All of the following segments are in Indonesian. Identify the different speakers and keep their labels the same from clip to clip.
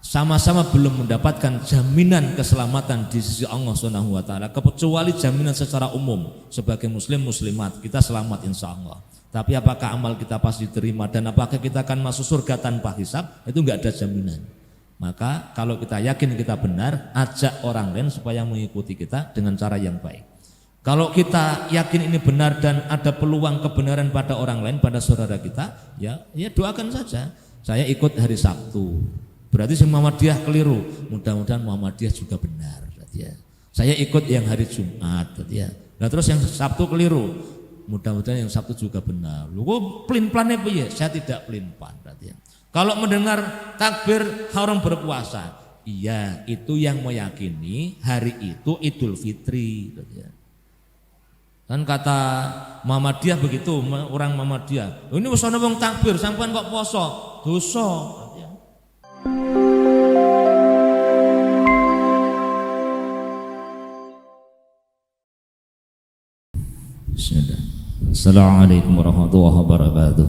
Speaker 1: sama-sama belum mendapatkan jaminan keselamatan di sisi Allah Subhanahu wa taala, kecuali jaminan secara umum sebagai muslim muslimat kita selamat insya Allah. Tapi apakah amal kita pasti diterima dan apakah kita akan masuk surga tanpa hisab, itu enggak ada jaminan. Maka kalau kita yakin kita benar, ajak orang lain supaya mengikuti kita dengan cara yang baik. Kalau kita yakin ini benar dan ada peluang kebenaran pada orang lain, pada saudara kita, ya doakan saja. Saya ikut hari Sabtu. Berarti si Muhammadiyah keliru, mudah-mudahan Muhammadiyah juga benar. Ya. Saya ikut yang hari Jumat, ya. Nah terus yang Sabtu keliru, mudah-mudahan yang Sabtu juga benar. Lu pelin-pelannya piye? Saya tidak pelin-pelan. Ya. Kalau mendengar takbir haram berpuasa, iya itu yang meyakini hari itu Idul Fitri. Ya. Kan kata Muhammadiyah begitu, orang Muhammadiyah. Ini wis ana wong takbir, sampean kok poso? Dosa. Assalamualaikum warahmatullahi wabarakatuh.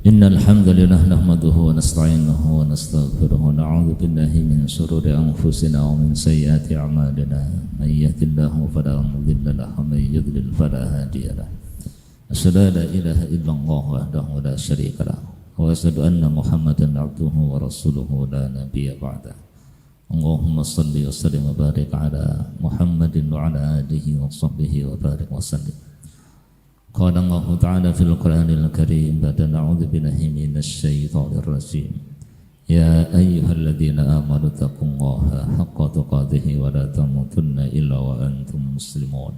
Speaker 1: Innal hamdalillah nahmaduhu wa nasta'inuhu wa nastaghfiruhu wa na'udzu billahi min shururi anfusina wa min sayyiati a'malina. May yahdihillahu fala mudilla lahu wa may yudlil fala hadiya lahu. Asyhadu an la ilaha illallah wahdahu la syarika lahu wa asyhadu anna Muhammadan abduhu wa rasuluhu la nabiyya ba'dahu. Allahumma salli wa sallim wa barik ala Muhammadin wa ala alihi wa sahbihi wa barik wa sallim. Qala Allah Ta'ala fil Qur'anil Karim ba'da na'udzu billahi minasy syaithanir rajim. Ya ayyuhalladzina amanu taqullaha haqqa tuqatih wa la tamutunna illa wa antum muslimun.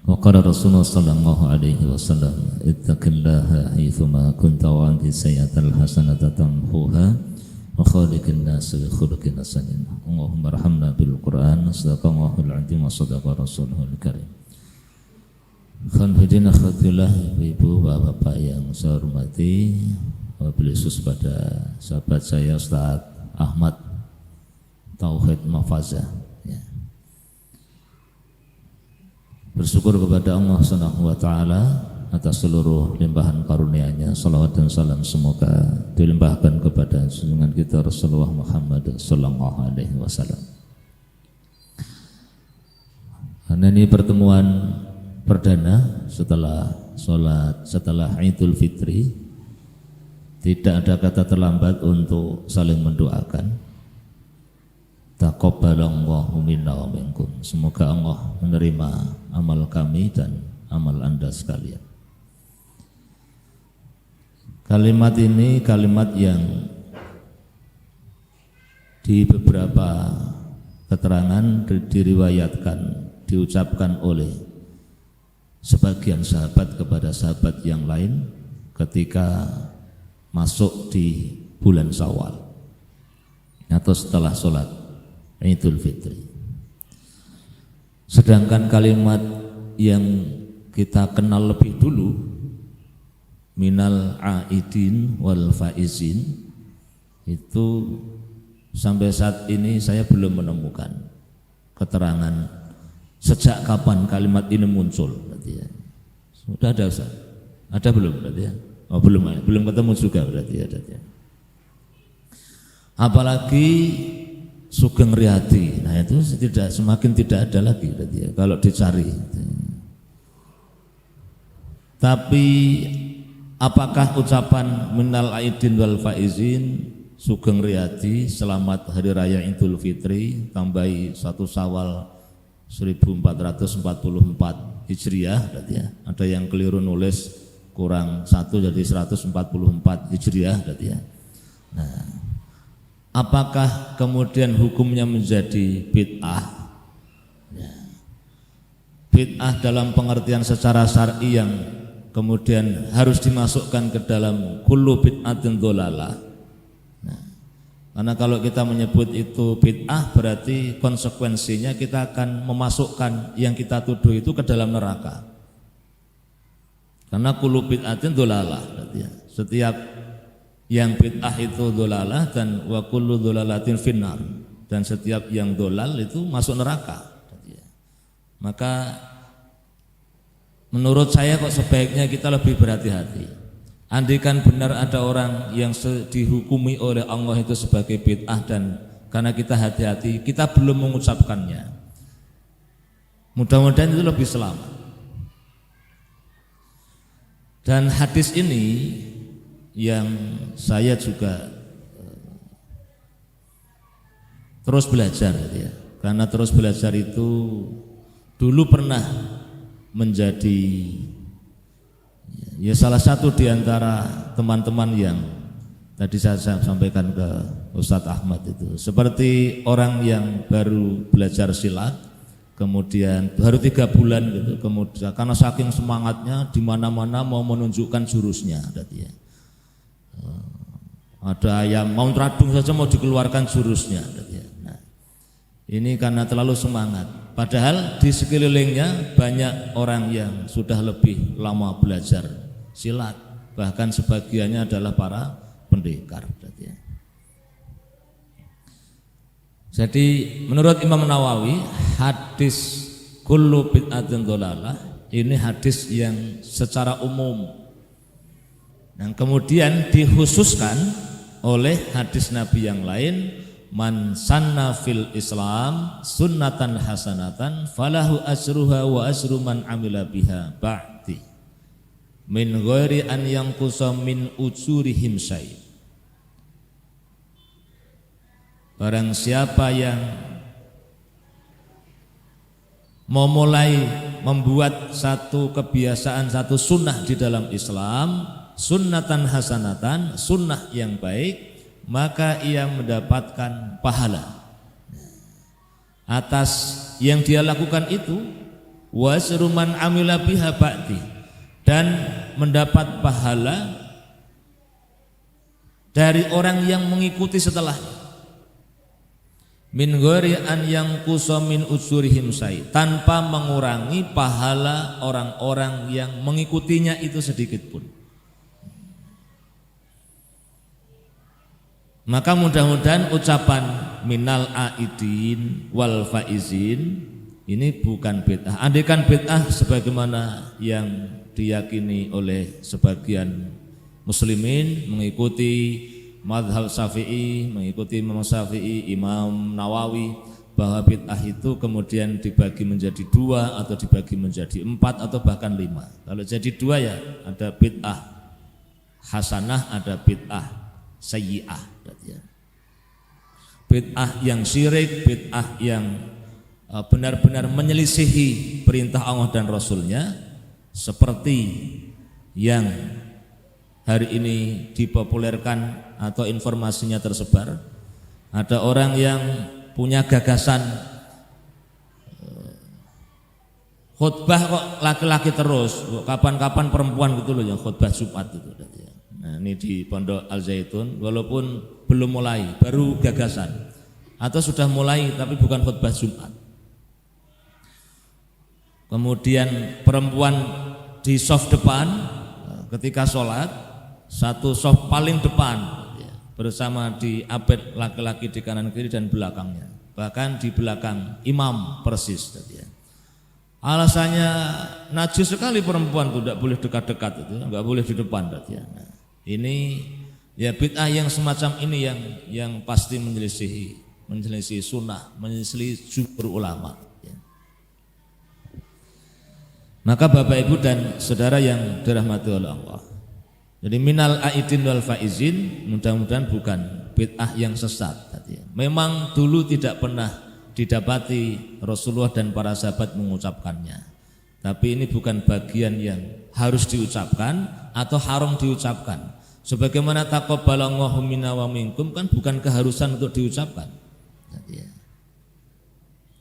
Speaker 1: Wa qala Rasulullah sallallahu alaihi wasallam ittaqillaha haitsuma kunta wa anti sayyatal hasanata tamhuha wa khaliqin nas bi khuluqin hasanin. Allahumma arhamna bil Qur'an sadaqallahul azim wa sadaqa rasulul karim. Khonfidin akhwatillah, ibu-ibu, bapak-bapak yang saya hormati, wabil khusus pada sahabat saya Ustaz Ahmad Tauhid Mafazah ya. Bersyukur kepada Allah Subhanahu wa taala atas seluruh limpahan karunia-Nya. Salawat dan salam semoga dilimpahkan kepada junjungan kita Rasulullah Muhammad sallallahu alaihi wasallam. Karena ini pertemuan perdana setelah Idul Fitri, tidak ada kata terlambat untuk saling mendoakan. Taqabbalallahu minna wa minkum. Semoga Allah menerima amal kami dan amal Anda sekalian. Kalimat ini kalimat yang di beberapa keterangan diriwayatkan, diucapkan oleh sebagian sahabat kepada sahabat yang lain ketika masuk di bulan Syawal atau setelah sholat Idul Fitri. Sedangkan kalimat yang kita kenal lebih dulu, minal aidin wal faizin, itu sampai saat ini saya belum menemukan keterangan sejak kapan kalimat ini muncul. Berarti ya. Sudah ada Ustaz? Ada belum berarti ya? Oh belum ketemu juga berarti ya. Apalagi Sugeng Riyadi, nah itu semakin tidak ada lagi berarti ya, kalau dicari. Tapi apakah ucapan minal aidin wal faizin, Sugeng Riyadi, selamat hari raya Idul Fitri, tambahi 1 Syawal 1444 Hijriah berarti ya. Ada yang keliru nulis kurang 1 jadi 144 Hijriah berarti ya. Nah, apakah kemudian hukumnya menjadi bid'ah? Ya. Bid'ah dalam pengertian secara syar'i yang kemudian harus dimasukkan ke dalam kullu bid'atin dhalalah. Karena kalau kita menyebut itu bid'ah berarti konsekuensinya kita akan memasukkan yang kita tuduh itu ke dalam neraka. Karena kullu bid'atin dhalalah berarti ya. Setiap yang bid'ah itu dhalalah dan wa kullu dhalalatin finnar, dan setiap yang dhalal itu masuk neraka berarti ya. Maka menurut saya kok sebaiknya kita lebih berhati-hati. Andaikan benar ada orang yang dihukumi oleh Allah itu sebagai bid'ah dan karena kita hati-hati, kita belum mengucapkannya. Mudah-mudahan itu lebih selamat. Dan hadis ini yang saya juga terus belajar ya. Karena terus belajar itu dulu pernah menjadi ya salah satu di antara teman-teman yang tadi saya sampaikan ke Ustadz Ahmad itu seperti orang yang baru belajar silat kemudian baru 3 bulan gitu, kemudian karena saking semangatnya di mana-mana mau menunjukkan jurusnya ya. Ada yang mau teradung saja mau dikeluarkan jurusnya ya. Nah, ini karena terlalu semangat. Padahal di sekelilingnya banyak orang yang sudah lebih lama belajar silat, bahkan sebagiannya adalah para pendekar. Jadi menurut Imam Nawawi hadis kullu bid'atin dhalalah ini hadis yang secara umum dan kemudian dikhususkan oleh hadis Nabi yang lain, man sanna fil Islam sunnatan hasanatan falahu asruha wa asru man amila biha ba'di min ghairi an yanqusa min ujurihim syai'. Barang siapa yang memulai membuat satu kebiasaan, satu sunnah di dalam Islam, sunnatan hasanatan, sunnah yang baik, maka ia mendapatkan pahala atas yang dia lakukan itu, wasruman amila biha ba'di, dan mendapat pahala dari orang yang mengikuti setelahnya. Min ghairi an yanqusa min ujurihim syai', tanpa mengurangi pahala orang-orang yang mengikutinya itu sedikit pun. Maka mudah-mudahan ucapan minal aidin wal faizin ini bukan bid'ah. Andaikan bid'ah sebagaimana yang diyakini oleh sebagian muslimin mengikuti mazhab Syafi'i, mengikuti Imam Syafi'i, Imam Nawawi, bahwa bid'ah itu kemudian dibagi menjadi 2 atau dibagi menjadi 4 atau bahkan 5. Kalau jadi 2 ya ada bid'ah hasanah, ada bid'ah sayyi'ah. Bid'ah yang syirik, bid'ah yang benar-benar menyelisihi perintah Allah dan Rasulnya, seperti yang hari ini dipopulerkan atau informasinya tersebar. Ada orang yang punya gagasan khutbah kok laki-laki terus, kapan-kapan perempuan gitu loh yang khutbah Jumat itu. Nah, ini di Pondok Al Zaitun, walaupun belum mulai, baru gagasan, atau sudah mulai tapi bukan khutbah Jumat. Kemudian perempuan di soft depan ketika sholat, satu soft paling depan bersama di abed laki-laki di kanan kiri dan belakangnya, bahkan di belakang imam persis. Alasannya najis sekali perempuan itu, tidak boleh dekat-dekat itu, nggak boleh di depan. Nah, ini ya bid'ah yang semacam ini yang pasti menyelisihi sunnah, menyelisihi jumhur ulama. Maka Bapak Ibu dan saudara yang dirahmati oleh Allah, jadi minal aidin wal faizin mudah-mudahan bukan bid'ah yang sesat. Memang dulu tidak pernah didapati Rasulullah dan para sahabat mengucapkannya, tapi ini bukan bagian yang harus diucapkan atau haram diucapkan. Sebagaimana taqabbalallahu minna wa minkum kan bukan keharusan untuk diucapkan.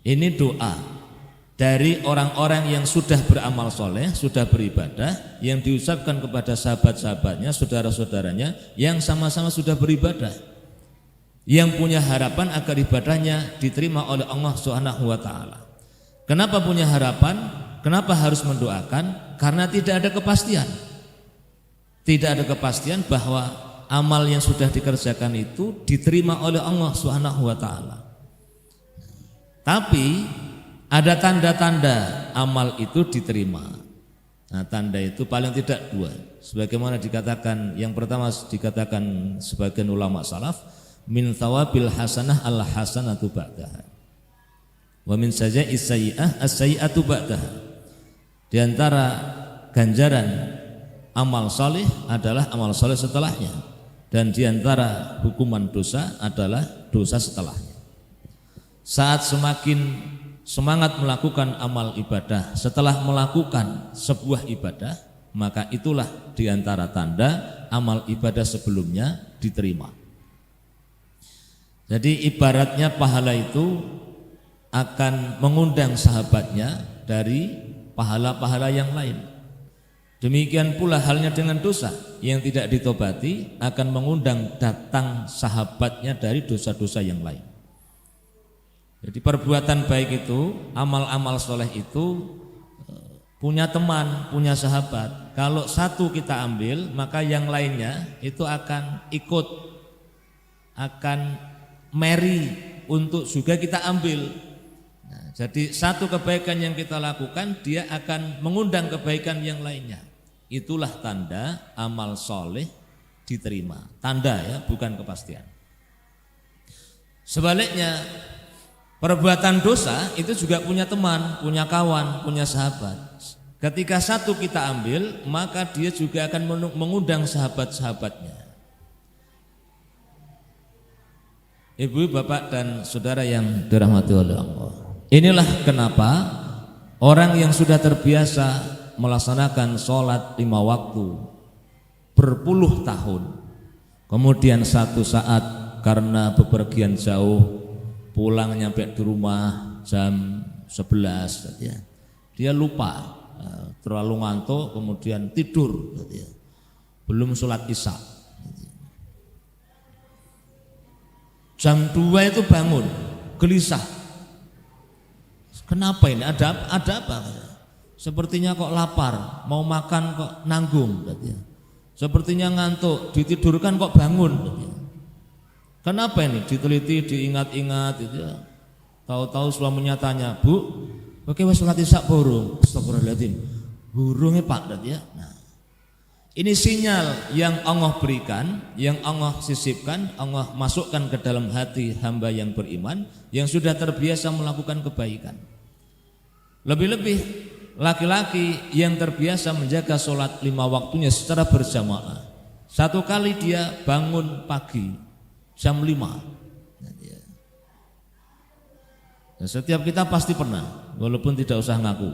Speaker 1: Ini doa dari orang-orang yang sudah beramal soleh, sudah beribadah, yang diucapkan kepada sahabat-sahabatnya, saudara-saudaranya yang sama-sama sudah beribadah, yang punya harapan agar ibadahnya diterima oleh Allah Subhanahu wa taala. Kenapa punya harapan? Kenapa harus mendoakan? Karena tidak ada kepastian. Tidak ada kepastian bahwa amal yang sudah dikerjakan itu diterima oleh Allah Subhanahu wa taala. Tapi ada tanda-tanda amal itu diterima. Nah, tanda itu paling tidak dua. Sebagaimana dikatakan, yang pertama dikatakan sebagian ulama salaf, min thawabil hasanah al hasanatu ba'daha. Wa min saja'is sayyi'ah as-sayyi'atu ba'daha. Di antara ganjaran amal saleh adalah amal saleh setelahnya, dan di antara hukuman dosa adalah dosa setelahnya. Saat semakin semangat melakukan amal ibadah setelah melakukan sebuah ibadah, maka itulah diantara tanda amal ibadah sebelumnya diterima. Jadi ibaratnya pahala itu akan mengundang sahabatnya dari pahala-pahala yang lain. Demikian pula halnya dengan dosa yang tidak ditobati akan mengundang datang sahabatnya dari dosa-dosa yang lain. Jadi perbuatan baik itu, amal-amal soleh itu punya teman, punya sahabat. Kalau satu kita ambil, maka yang lainnya itu akan ikut, akan meri untuk juga kita ambil. Nah, jadi satu kebaikan yang kita lakukan, dia akan mengundang kebaikan yang lainnya. Itulah tanda amal soleh diterima. Tanda ya, bukan kepastian. Sebaliknya, perbuatan dosa itu juga punya teman, punya kawan, punya sahabat. Ketika satu kita ambil, maka dia juga akan mengundang sahabat-sahabatnya. Ibu, bapak, dan saudara yang dirahmati oleh Allah. Inilah kenapa orang yang sudah terbiasa melaksanakan sholat 5 waktu berpuluh tahun, kemudian satu saat karena bepergian jauh, pulang nyampe di rumah jam 11 ya. Dia lupa, terlalu ngantuk, kemudian tidur ya. Belum sholat isya. Jam 2 itu bangun, gelisah. Kenapa ini? Ada apa? Sepertinya kok lapar, mau makan kok nanggung ya. Sepertinya ngantuk, ditidurkan kok bangun ya. Kenapa ini? Diteliti, diingat-ingat itu ya. Tahu-tahu suaminya tanya, "Bu, oke wis sholat isya burung?" Astagfirullahaladzim. Burungnya Pak ya. Nah, ini sinyal yang Allah berikan, yang Allah sisipkan, Allah masukkan ke dalam hati hamba yang beriman, yang sudah terbiasa melakukan kebaikan. Lebih-lebih laki-laki yang terbiasa menjaga sholat 5 waktunya secara berjamaah. Satu kali dia bangun pagi jam 5. Nah, setiap kita pasti pernah, walaupun tidak usah ngaku,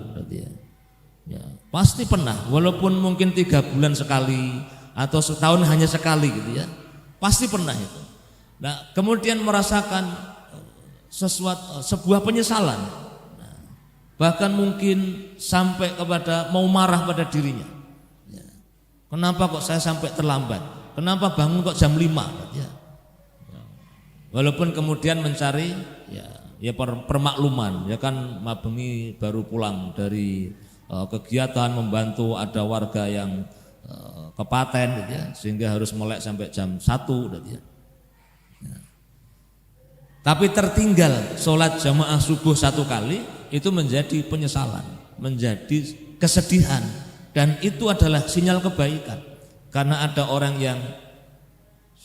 Speaker 1: ya, pasti pernah, walaupun mungkin 3 bulan sekali atau setahun hanya sekali gitu ya, pasti pernah itu. Nah, kemudian merasakan sebuah penyesalan, nah, bahkan mungkin sampai kepada mau marah pada dirinya. Ya. Kenapa kok saya sampai terlambat? Kenapa bangun kok jam 5? Ya. Walaupun kemudian mencari ya permakluman, ya kan mabengi baru pulang dari kegiatan membantu ada warga yang kepaten gitu ya, sehingga harus melek sampai jam 1 gitu ya. Nah. Tapi tertinggal sholat jamaah subuh 1 kali itu menjadi penyesalan, menjadi kesedihan, dan itu adalah sinyal kebaikan. Karena ada orang yang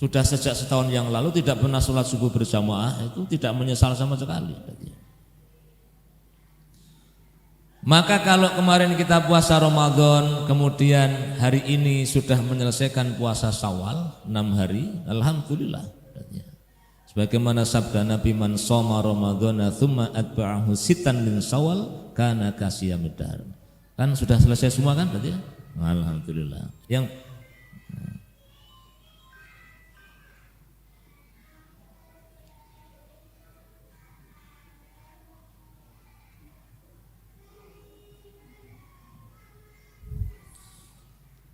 Speaker 1: sudah sejak setahun yang lalu tidak pernah sholat subuh berjamaah, itu tidak menyesal sama sekali. Maka kalau kemarin kita puasa Ramadan, kemudian hari ini sudah menyelesaikan puasa Syawal 6 hari, alhamdulillah. Sebagaimana sabda Nabi, man shoma Ramadhana tsumma atba'ahu sittan min Syawal kana kasiyamid dahr. Kan sudah selesai semua kan berarti ya? Alhamdulillah.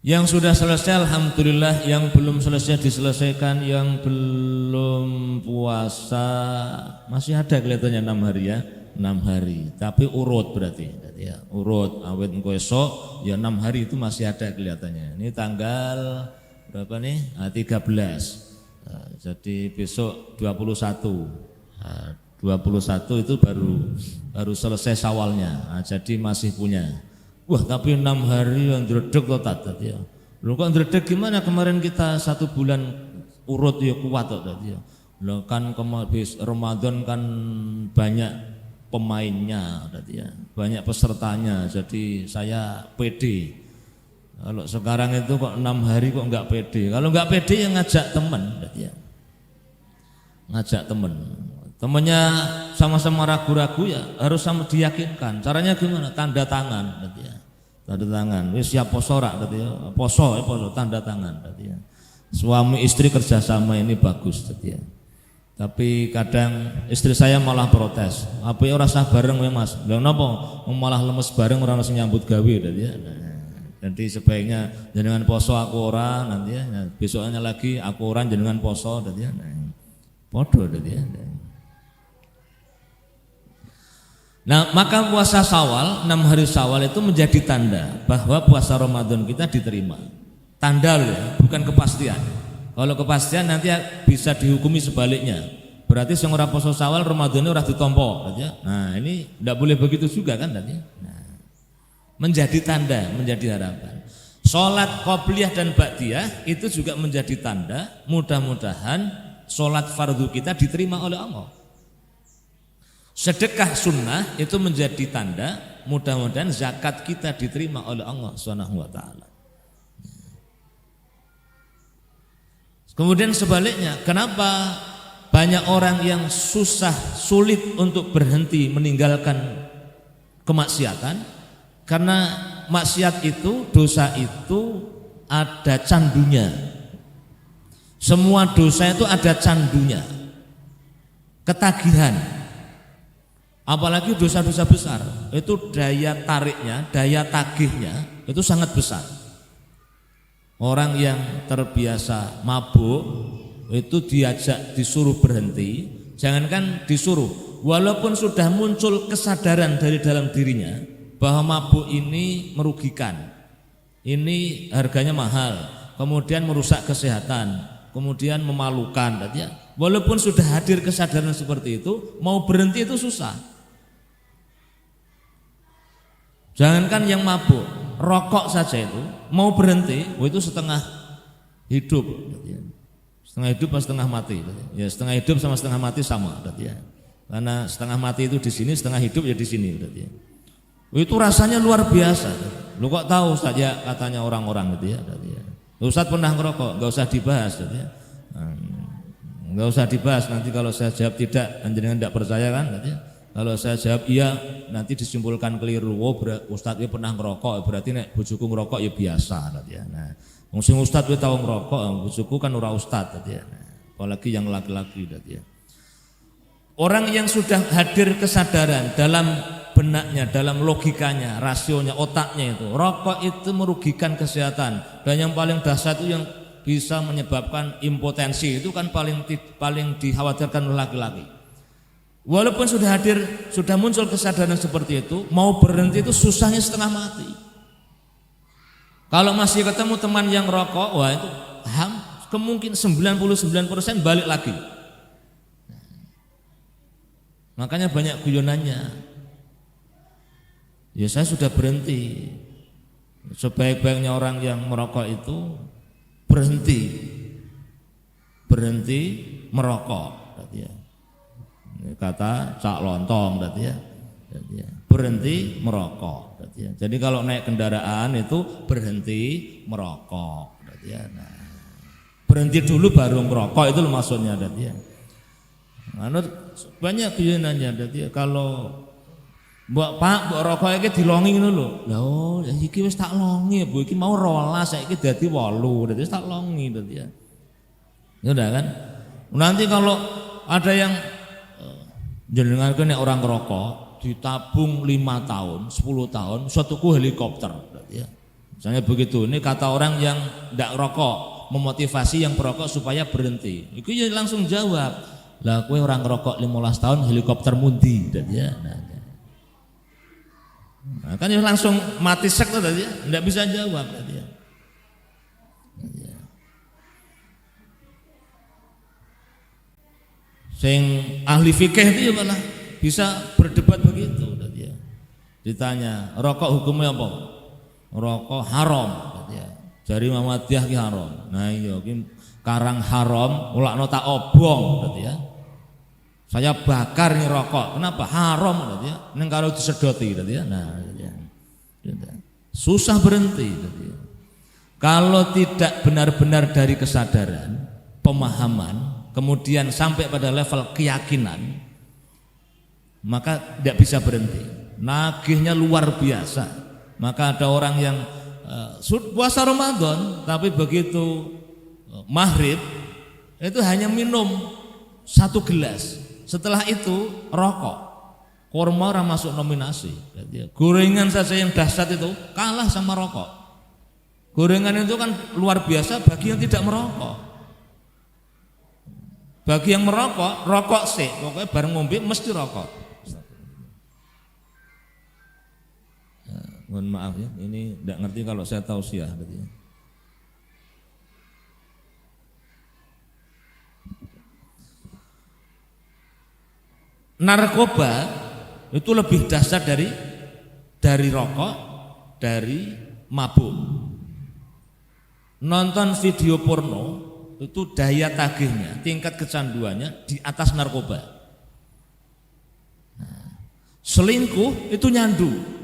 Speaker 1: Yang sudah selesai alhamdulillah, yang belum selesai diselesaikan, yang belum puasa masih ada kelihatannya 6 hari ya, 6 hari. Tapi urut berarti ya, urut awet engko esok ya 6 hari itu masih ada kelihatannya. Ini tanggal berapa nih? 13. Nah, jadi besok 21. Nah, 21 itu baru selesai Syawalnya. Nah, jadi masih punya Wah tapi 6 hari yang dredeg loh tadi ya. Loh kok dredeg gimana, kemarin kita 1 bulan urut ya kuat loh tadi ya. Loh kan Ramadan kan banyak pemainnya tadi ya, banyak pesertanya, jadi saya pede. Kalau sekarang itu kok 6 hari kok enggak pede. Kalau enggak pede ya ngajak teman tadi ya. Ngajak temennya sama-sama ragu-ragu ya harus sama diyakinkan. Caranya gimana? Tanda tangan tadi ya. Tanda tangan, wis siap poso rak tadi ya. Poso tanda tangan tadi ya. Suami istri kerjasama ini bagus tadi ya. Tapi kadang istri saya malah protes. Apa ora sah bareng ya Mas? Lha napa? Malah lemes bareng ora sing nyambut gawe tadi ya. Jadi sebaiknya jenengan poso aku ora nanti ya. Besoknya lagi aku ora jenengan poso tadi ya. Podo tadi ya. Nah maka puasa Syawal, 6 hari Syawal itu menjadi tanda bahwa puasa Ramadan kita diterima. Tanda loh ya, bukan kepastian. Kalau kepastian nanti bisa dihukumi sebaliknya. Berarti sing ora poso Syawal Ramadannya ora ditompo. Nah ini tidak boleh begitu juga kan tadi. Nah, menjadi tanda, menjadi harapan. Sholat qobliyah dan ba'diyah itu juga menjadi tanda. Mudah-mudahan sholat fardu kita diterima oleh Allah. Sedekah sunnah itu menjadi tanda, mudah-mudahan zakat kita diterima oleh Allah Subhanahu wa taala. Kemudian sebaliknya, kenapa banyak orang yang sulit untuk berhenti meninggalkan kemaksiatan? Karena maksiat itu, dosa itu ada candunya. Semua dosa itu ada candunya, ketagihan. Apalagi dosa-dosa besar, itu daya tariknya, daya tagihnya itu sangat besar. Orang yang terbiasa mabuk itu disuruh berhenti, jangankan disuruh, walaupun sudah muncul kesadaran dari dalam dirinya bahwa mabuk ini merugikan, ini harganya mahal, kemudian merusak kesehatan, kemudian memalukan, walaupun sudah hadir kesadaran seperti itu, mau berhenti itu susah. Jangankan yang mabuk, rokok saja itu mau berhenti, itu setengah hidup, setengah hidup atau setengah mati. Ya setengah hidup sama setengah mati sama, karena setengah mati itu di sini, setengah hidup ya di sini. Itu rasanya luar biasa. Lu kok tahu saja katanya orang-orang gitu ya. Ustadz pernah ngerokok, nggak usah dibahas, nggak usah dibahas. Nanti kalau saya jawab tidak, jenengan tidak percaya kan? Kalau saya jawab iya, nanti disimpulkan keliru. Oh, Ustadz itu pernah ngerokok, berarti nek bojoku ngerokok ya biasa. Nah, sing Ustadz itu tahu ngerokok, bojoku kan ora Ustadz. Nah, apalagi yang laki-laki. Orang yang sudah hadir kesadaran dalam benaknya, dalam logikanya, rasionya, otaknya itu, rokok itu merugikan kesehatan. Dan yang paling dahsyat itu yang bisa menyebabkan impotensi, itu kan paling dikhawatirkan oleh laki-laki. Walaupun sudah hadir, sudah muncul kesadaran seperti itu, mau berhenti itu susahnya setengah mati. Kalau masih ketemu teman yang rokok, wah itu kemungkinan 99% balik lagi. Makanya banyak guyonannya. Ya saya sudah berhenti. Sebaik-baiknya orang yang merokok itu berhenti merokok. Kata Cak Lontong berhenti merokok. Jadi kalau naik kendaraan itu berhenti merokok. Nah, berhenti dulu baru merokok itu maksudnya. Banyak guyonannya. Kalau mbok rokok iki dilongi ngono lho. Lah oh iki wis tak longi Bu, iki mau 12 saiki dadi 8. Dadi tak longi ya. Ya udah kan? Nanti kalau ada yang jenengan nek orang ngerokok ditabung 5 tahun, 10 tahun, suatuku helikopter ya. Misalnya begitu. Ini kata orang yang tidak ngerokok, memotivasi yang perokok supaya berhenti. Iku ya langsung jawab, lah kowe orang ngerokok 15 tahun helikopter mundi ya. Nah, kan ya langsung mati sek tadi ya, tidak bisa jawab tadi ya. Sing ahli fikih itu ya malah bisa berdebat begitu tadi ya. Ditanya, rokok hukumnya apa? rokok haram ya. Jari Muhammadiyah ki haram. Nah iya ki karang haram ulakno tak obong ya. Saya bakar nih rokok. Kenapa? Haram ya. Ning kalau disedoti ya. Nah ya. Susah berhenti ya. Kalau tidak benar-benar dari kesadaran, pemahaman, kemudian sampai pada level keyakinan, maka tidak bisa berhenti. Nagihnya luar biasa. Maka ada orang yang puasa Ramadan tapi begitu maghrib itu hanya minum 1 gelas. Setelah itu rokok. Kurma orang masuk nominasi. Gorengan saja yang dahsyat itu kalah sama rokok. Gorengan itu kan luar biasa bagi yang tidak merokok. Bagi yang merokok, rokok sih. Pokoknya bareng ngombe mesti rokok. Mohon maaf ya, ini tidak ngerti kalau saya tausiah berarti. Narkoba itu lebih dahsyat dari rokok, dari mabuk. Nonton video porno itu daya tagihnya, tingkat kecanduannya di atas narkoba. Selingkuh itu nyandu.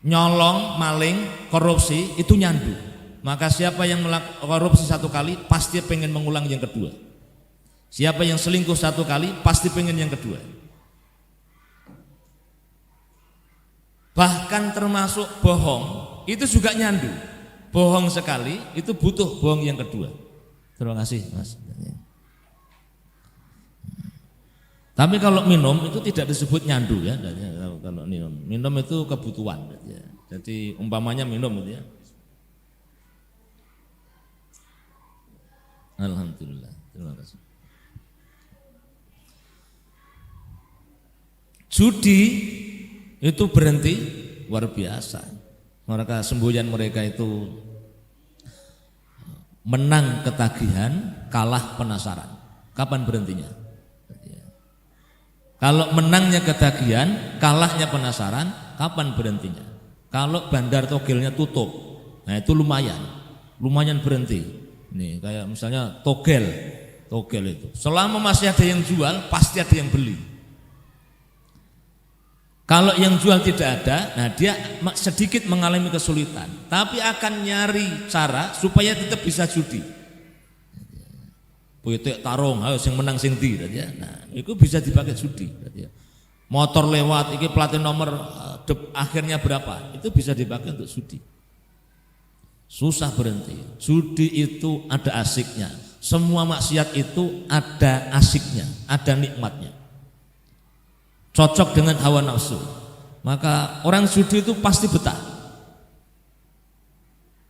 Speaker 1: Nyolong, maling, korupsi itu nyandu. Maka siapa yang melakukan korupsi 1 kali pasti pengen mengulang yang kedua. Siapa yang selingkuh 1 kali pasti pengen yang kedua. Bahkan termasuk bohong itu juga nyandu. Bohong sekali itu butuh bohong yang kedua. Terima kasih Mas. Tapi kalau minum itu tidak disebut nyandu ya. Kalau minum itu kebutuhan. Ya. Jadi umpamanya minum gitu ya. Alhamdulillah. Terima kasih. Judi itu berhenti luar biasa. Mereka semboyan mereka itu menang ketagihan, kalah penasaran. Kapan berhentinya? Kalau menangnya ketagihan, kalahnya penasaran, kapan berhentinya? Kalau bandar togelnya tutup, nah itu lumayan berhenti. Nih kayak misalnya togel itu. Selama masih ada yang jual, pasti ada yang beli. Kalau yang jual tidak ada, nah dia sedikit mengalami kesulitan, tapi akan nyari cara supaya tetap bisa judi. Puitik tarung, harus yang menang sing ndi ya. Nah, itu bisa dipakai judi ya. Motor lewat, iki plat nomor akhirnya berapa? Itu bisa dipakai untuk judi. Susah berhenti. Judi itu ada asiknya. Semua maksiat itu ada asiknya, ada nikmatnya. Cocok dengan hawa nafsu. Maka orang judi itu pasti betah.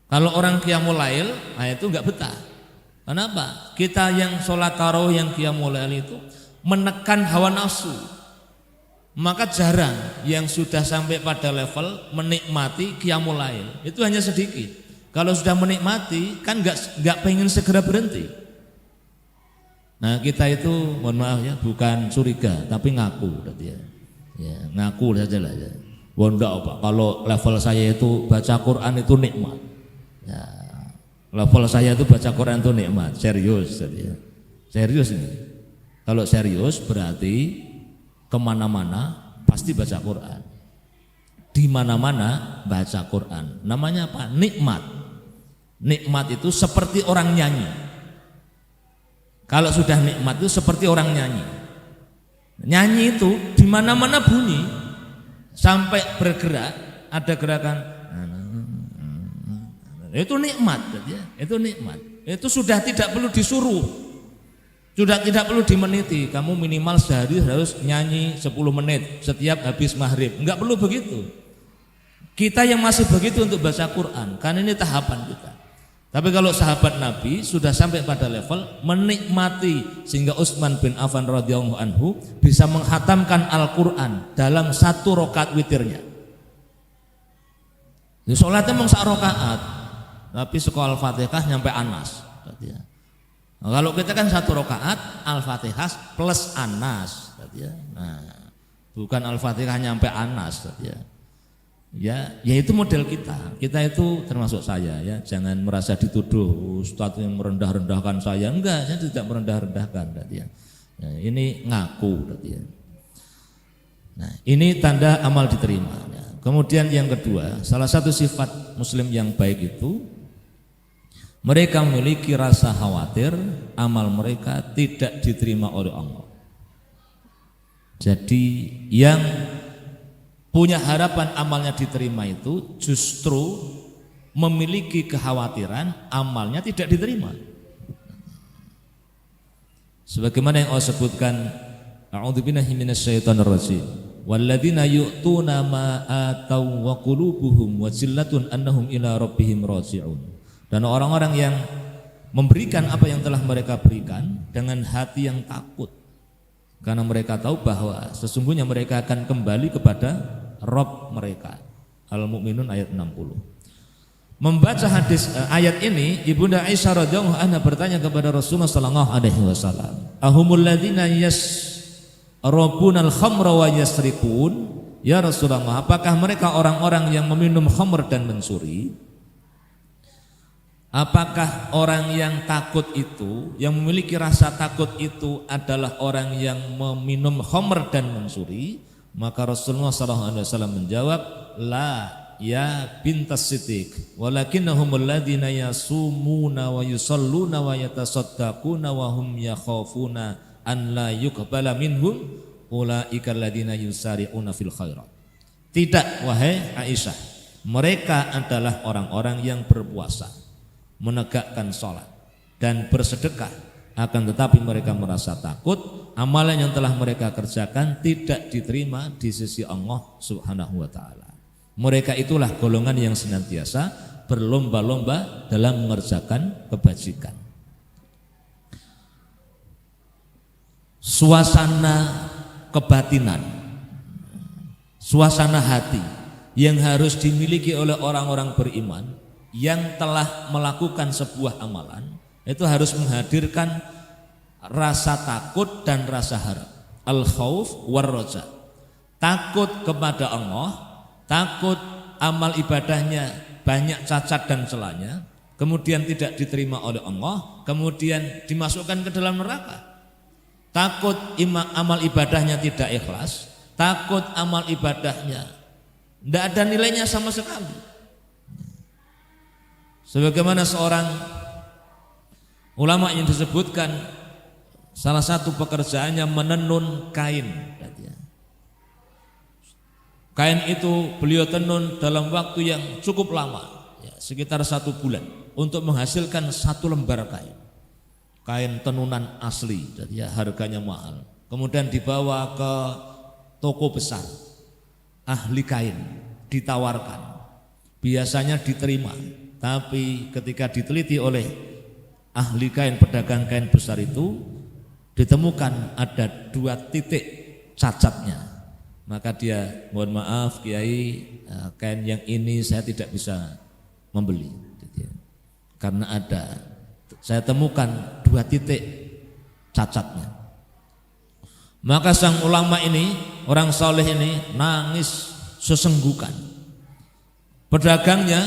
Speaker 1: Kalau orang qiyamul lail, nah itu enggak betah. Kenapa? Kita yang sholat tarawih yang qiyamul lail itu menekan hawa nafsu. Maka jarang yang sudah sampai pada level menikmati qiyamul lail. Itu hanya sedikit. Kalau sudah menikmati kan enggak pengen segera berhenti. Nah, kita itu mohon maaf ya, bukan curiga tapi ngaku berarti ya. Ya, ngaku saja lah ya. Wondak apa? Kalau level saya itu baca Quran itu nikmat. Ya. Level saya itu baca Quran itu nikmat, serius ya. Serius ini. Kalau serius berarti kemana-mana pasti baca Quran. Di mana-mana baca Quran. Namanya apa? Nikmat. Nikmat itu seperti orang nyanyi. Kalau sudah nikmat itu seperti orang nyanyi. Nyanyi itu di mana-mana bunyi sampai bergerak, ada gerakan. Itu nikmat ya. Itu nikmat. Itu sudah tidak perlu disuruh. Sudah tidak perlu dimeniti. Kamu minimal sehari harus nyanyi 10 menit setiap habis maghrib. Enggak perlu begitu. Kita yang masih begitu untuk baca Quran, kan ini tahapan kita. Tapi kalau sahabat Nabi sudah sampai pada level menikmati sehingga Utsman bin Affan radhiyallahu anhu bisa menghatamkan Al-Quran dalam 1 rakaat witirnya. Di sholatnya memang 1 rakaat, tapi sekolah Al-Fatihah nyampe Anas. Nah, kalau kita kan 1 rakaat Al-Fatihah plus Anas. Nah, bukan Al-Fatihah nyampe Anas. Ya itu model kita. Kita itu termasuk saya ya. Jangan merasa dituduh ustadz yang merendah-rendahkan saya. Enggak, saya tidak merendah-rendahkan berarti ya. Nah, ini ngaku berarti ya. Nah, ini tanda amal diterima. Nah, kemudian yang kedua, salah satu sifat muslim yang baik itu mereka memiliki rasa khawatir amal mereka tidak diterima oleh Allah. Jadi yang punya harapan amalnya diterima itu justru memiliki kekhawatiran amalnya tidak diterima. Sebagaimana yang Allah sebutkan, a'udzubillahi minasyaitonir rajim. Walladzina yu'tuna ma ataw wa qulubuhum wajillatun annahum ila rabbihim raji'un. Dan orang-orang yang memberikan apa yang telah mereka berikan dengan hati yang takut. Karena mereka tahu bahwa sesungguhnya mereka akan kembali kepada Rabb mereka. Al-Mu'minun ayat 60. Membaca hadis ayat ini, Ibunda Aisyah radhiyallahu anha bertanya kepada Rasulullah sallallahu alaihi wasallam, "Ahumul ladzina yasrabunal khamra wa yasriqun?" Ya Rasulullah, apakah mereka orang-orang yang meminum khamr dan mencuri? Apakah orang yang takut itu, yang memiliki rasa takut itu adalah orang yang meminum khamr dan mencuri? Maka Rasulullah SAW menjawab, la ya bintas Siddiq, walakinnahumul ladzina yasumuna wa yusalluna wa yatasaddaquna wa hum yakhafuna an la yuqbala minhum ulaikal ladzina yusari'una fil khairat. Tidak, wahai Aisyah, mereka adalah orang-orang yang berpuasa, menegakkan sholat dan bersedekah, akan tetapi mereka merasa takut amalan yang telah mereka kerjakan tidak diterima di sisi Allah Subhanahu wa taala. Mereka itulah golongan yang senantiasa berlomba-lomba dalam mengerjakan kebajikan. Suasana kebatinan, suasana hati yang harus dimiliki oleh orang-orang beriman yang telah melakukan sebuah amalan itu harus menghadirkan rasa takut dan rasa harap. Al-khauf war-raja. Takut kepada Allah, takut amal ibadahnya banyak cacat dan celahnya, kemudian tidak diterima oleh Allah, kemudian dimasukkan ke dalam neraka. Takut amal ibadahnya tidak ikhlas, takut amal ibadahnya tidak ada nilainya sama sekali. Sebagaimana seorang ulama yang disebutkan salah satu pekerjaannya menenun kain. Kain itu beliau tenun dalam waktu yang cukup lama, ya, sekitar 1 bulan untuk menghasilkan 1 lembar kain. Kain tenunan asli, jadi ya harganya mahal. Kemudian dibawa ke toko besar, ahli kain, ditawarkan. Biasanya diterima, tapi ketika diteliti oleh ahli kain, pedagang kain besar itu, ditemukan ada 2 titik cacatnya. Maka dia, mohon maaf Kiai, kain yang ini saya tidak bisa membeli, karena saya temukan 2 titik cacatnya. Maka sang ulama ini, orang soleh ini nangis sesenggukan. Pedagangnya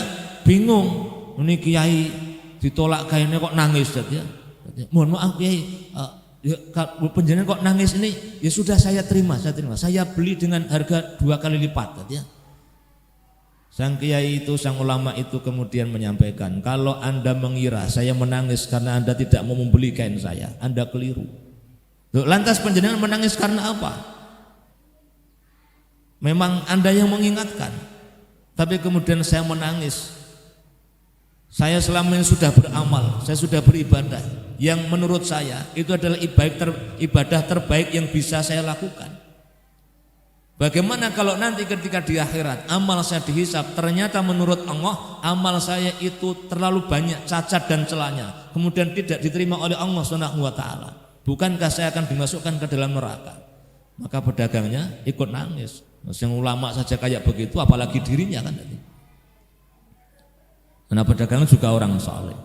Speaker 1: bingung, ini Kiai ditolak kainnya kok nangis, ya. Mohon maaf Kiai, ya, penjenengan kok nangis ini, ya sudah saya terima, saya beli dengan harga 2 kali lipat, ya. Sang kiai itu, sang ulama itu kemudian menyampaikan, kalau Anda mengira saya menangis karena Anda tidak mau membeli kain saya, Anda keliru. Lantas penjenengan menangis karena apa? Memang Anda yang mengingatkan, tapi kemudian saya menangis. Saya selama ini sudah beramal, saya sudah beribadah, yang menurut saya itu adalah ibadah terbaik yang bisa saya lakukan. Bagaimana kalau nanti ketika di akhirat amal saya dihisab, ternyata menurut Allah amal saya itu terlalu banyak cacat dan celahnya, kemudian tidak diterima oleh Allah Subhanahu wa taala. Bukankah saya akan dimasukkan ke dalam neraka? Maka pedagangnya ikut nangis. Yang ulama saja kayak begitu, apalagi dirinya kan tadi. Karena pedagang juga orang saleh.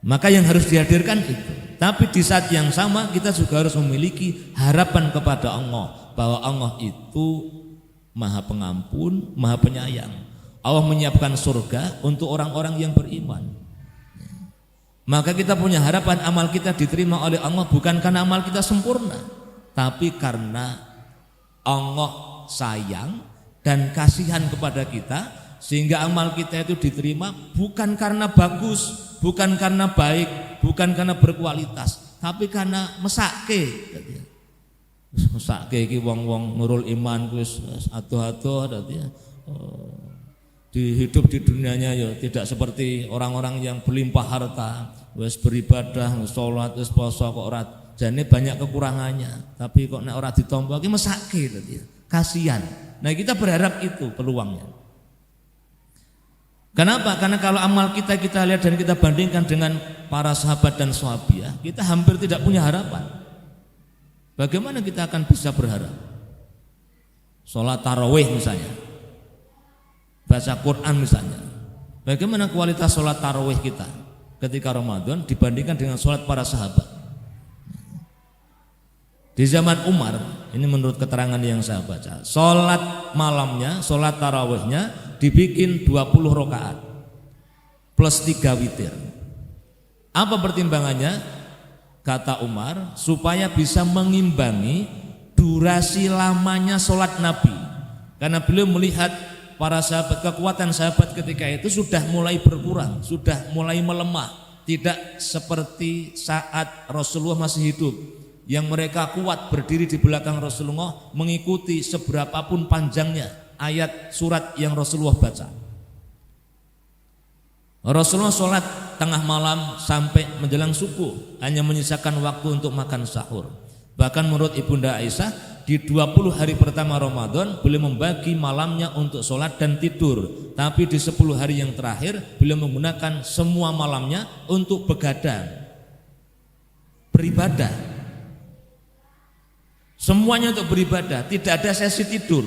Speaker 1: Maka yang harus dihadirkan itu. Tapi di saat yang sama kita juga harus memiliki harapan kepada Allah, bahwa Allah itu Maha Pengampun, Maha Penyayang. Allah menyiapkan surga untuk orang-orang yang beriman. Maka kita punya harapan amal kita diterima oleh Allah bukan karena amal kita sempurna, tapi karena Allah sayang dan kasihan kepada kita, sehingga amal kita itu diterima bukan karena bagus, bukan karena baik, bukan karena berkualitas, tapi karena mesake. Mesake iki wong-wong nurul iman wis atuh-atuh dadi di hidup di dunianya ya tidak seperti orang-orang yang berlimpah harta, wis beribadah, sholat, wis poso kok ora jane banyak kekurangannya, tapi kok nek ora ditampa iki mesake dadi kasihan. Nah, kita berharap itu peluangnya. Kenapa? Karena kalau amal kita lihat dan kita bandingkan dengan para sahabat dan sahabiah, kita hampir tidak punya harapan. Bagaimana kita akan bisa berharap? Sholat tarawih misalnya, baca Quran misalnya. Bagaimana kualitas sholat tarawih kita ketika Ramadan dibandingkan dengan sholat para sahabat? Di zaman Umar, ini menurut keterangan yang saya baca, sholat malamnya, sholat tarawihnya dibikin 20 rakaat plus 3 witir. Apa pertimbangannya? Kata Umar, supaya bisa mengimbangi durasi lamanya sholat Nabi. Karena beliau melihat para sahabat, kekuatan sahabat ketika itu sudah mulai berkurang, sudah mulai melemah. Tidak seperti saat Rasulullah masih hidup, yang mereka kuat berdiri di belakang Rasulullah, mengikuti seberapapun panjangnya ayat surat yang Rasulullah baca. Rasulullah sholat tengah malam sampai menjelang subuh, hanya menyisakan waktu untuk makan sahur. Bahkan menurut Ibunda Aisyah, di 20 hari pertama Ramadan beliau membagi malamnya untuk sholat dan tidur. Tapi di 10 hari yang terakhir beliau menggunakan semua malamnya untuk begadang, beribadah. Semuanya untuk beribadah, tidak ada sesi tidur.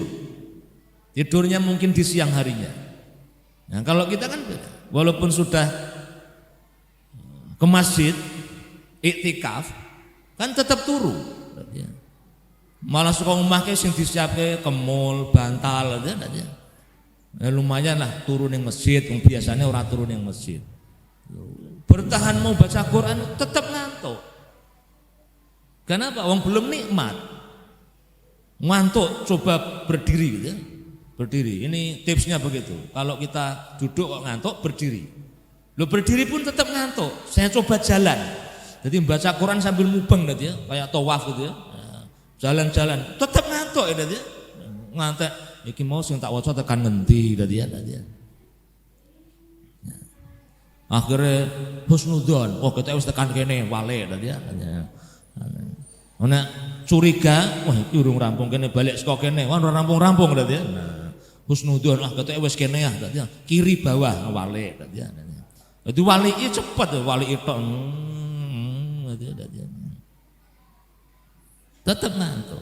Speaker 1: Tidurnya mungkin di siang harinya. Nah, kalau kita kan walaupun sudah ke masjid iktikaf kan tetap turu. Malah suka memakai sing disiapke kemul, bantal aja. Lumayan lah turun yang masjid, biasanya orang turun yang masjid. Bertahan mau baca Quran tetap ngantuk. Kenapa? Wong belum nikmat. Ngantuk coba berdiri gitu ya. Berdiri, ini tipsnya begitu. Kalau kita duduk kok ngantuk, berdiri. Lo berdiri pun tetap ngantuk. Saya coba jalan. Jadi membaca Quran sambil mubeng gitu ya, kayak tawaf gitu ya. Jalan-jalan, tetap ngantuk ya gitu ya. Ngantuk. Iki mau sing tak waca tekan ngendi gitu ya. Akhirnya husnudzon, oh kita harus tekan kene wale gitu ya. Nah, curiga, wah iki urung rampung kene balik saka kene, wah ora rampung-rampung gitu ya. Husnudzon, ketok wis kene ya, kiri bawah wali. Jadi wali itu cepat, wali itu tetap ngantuk.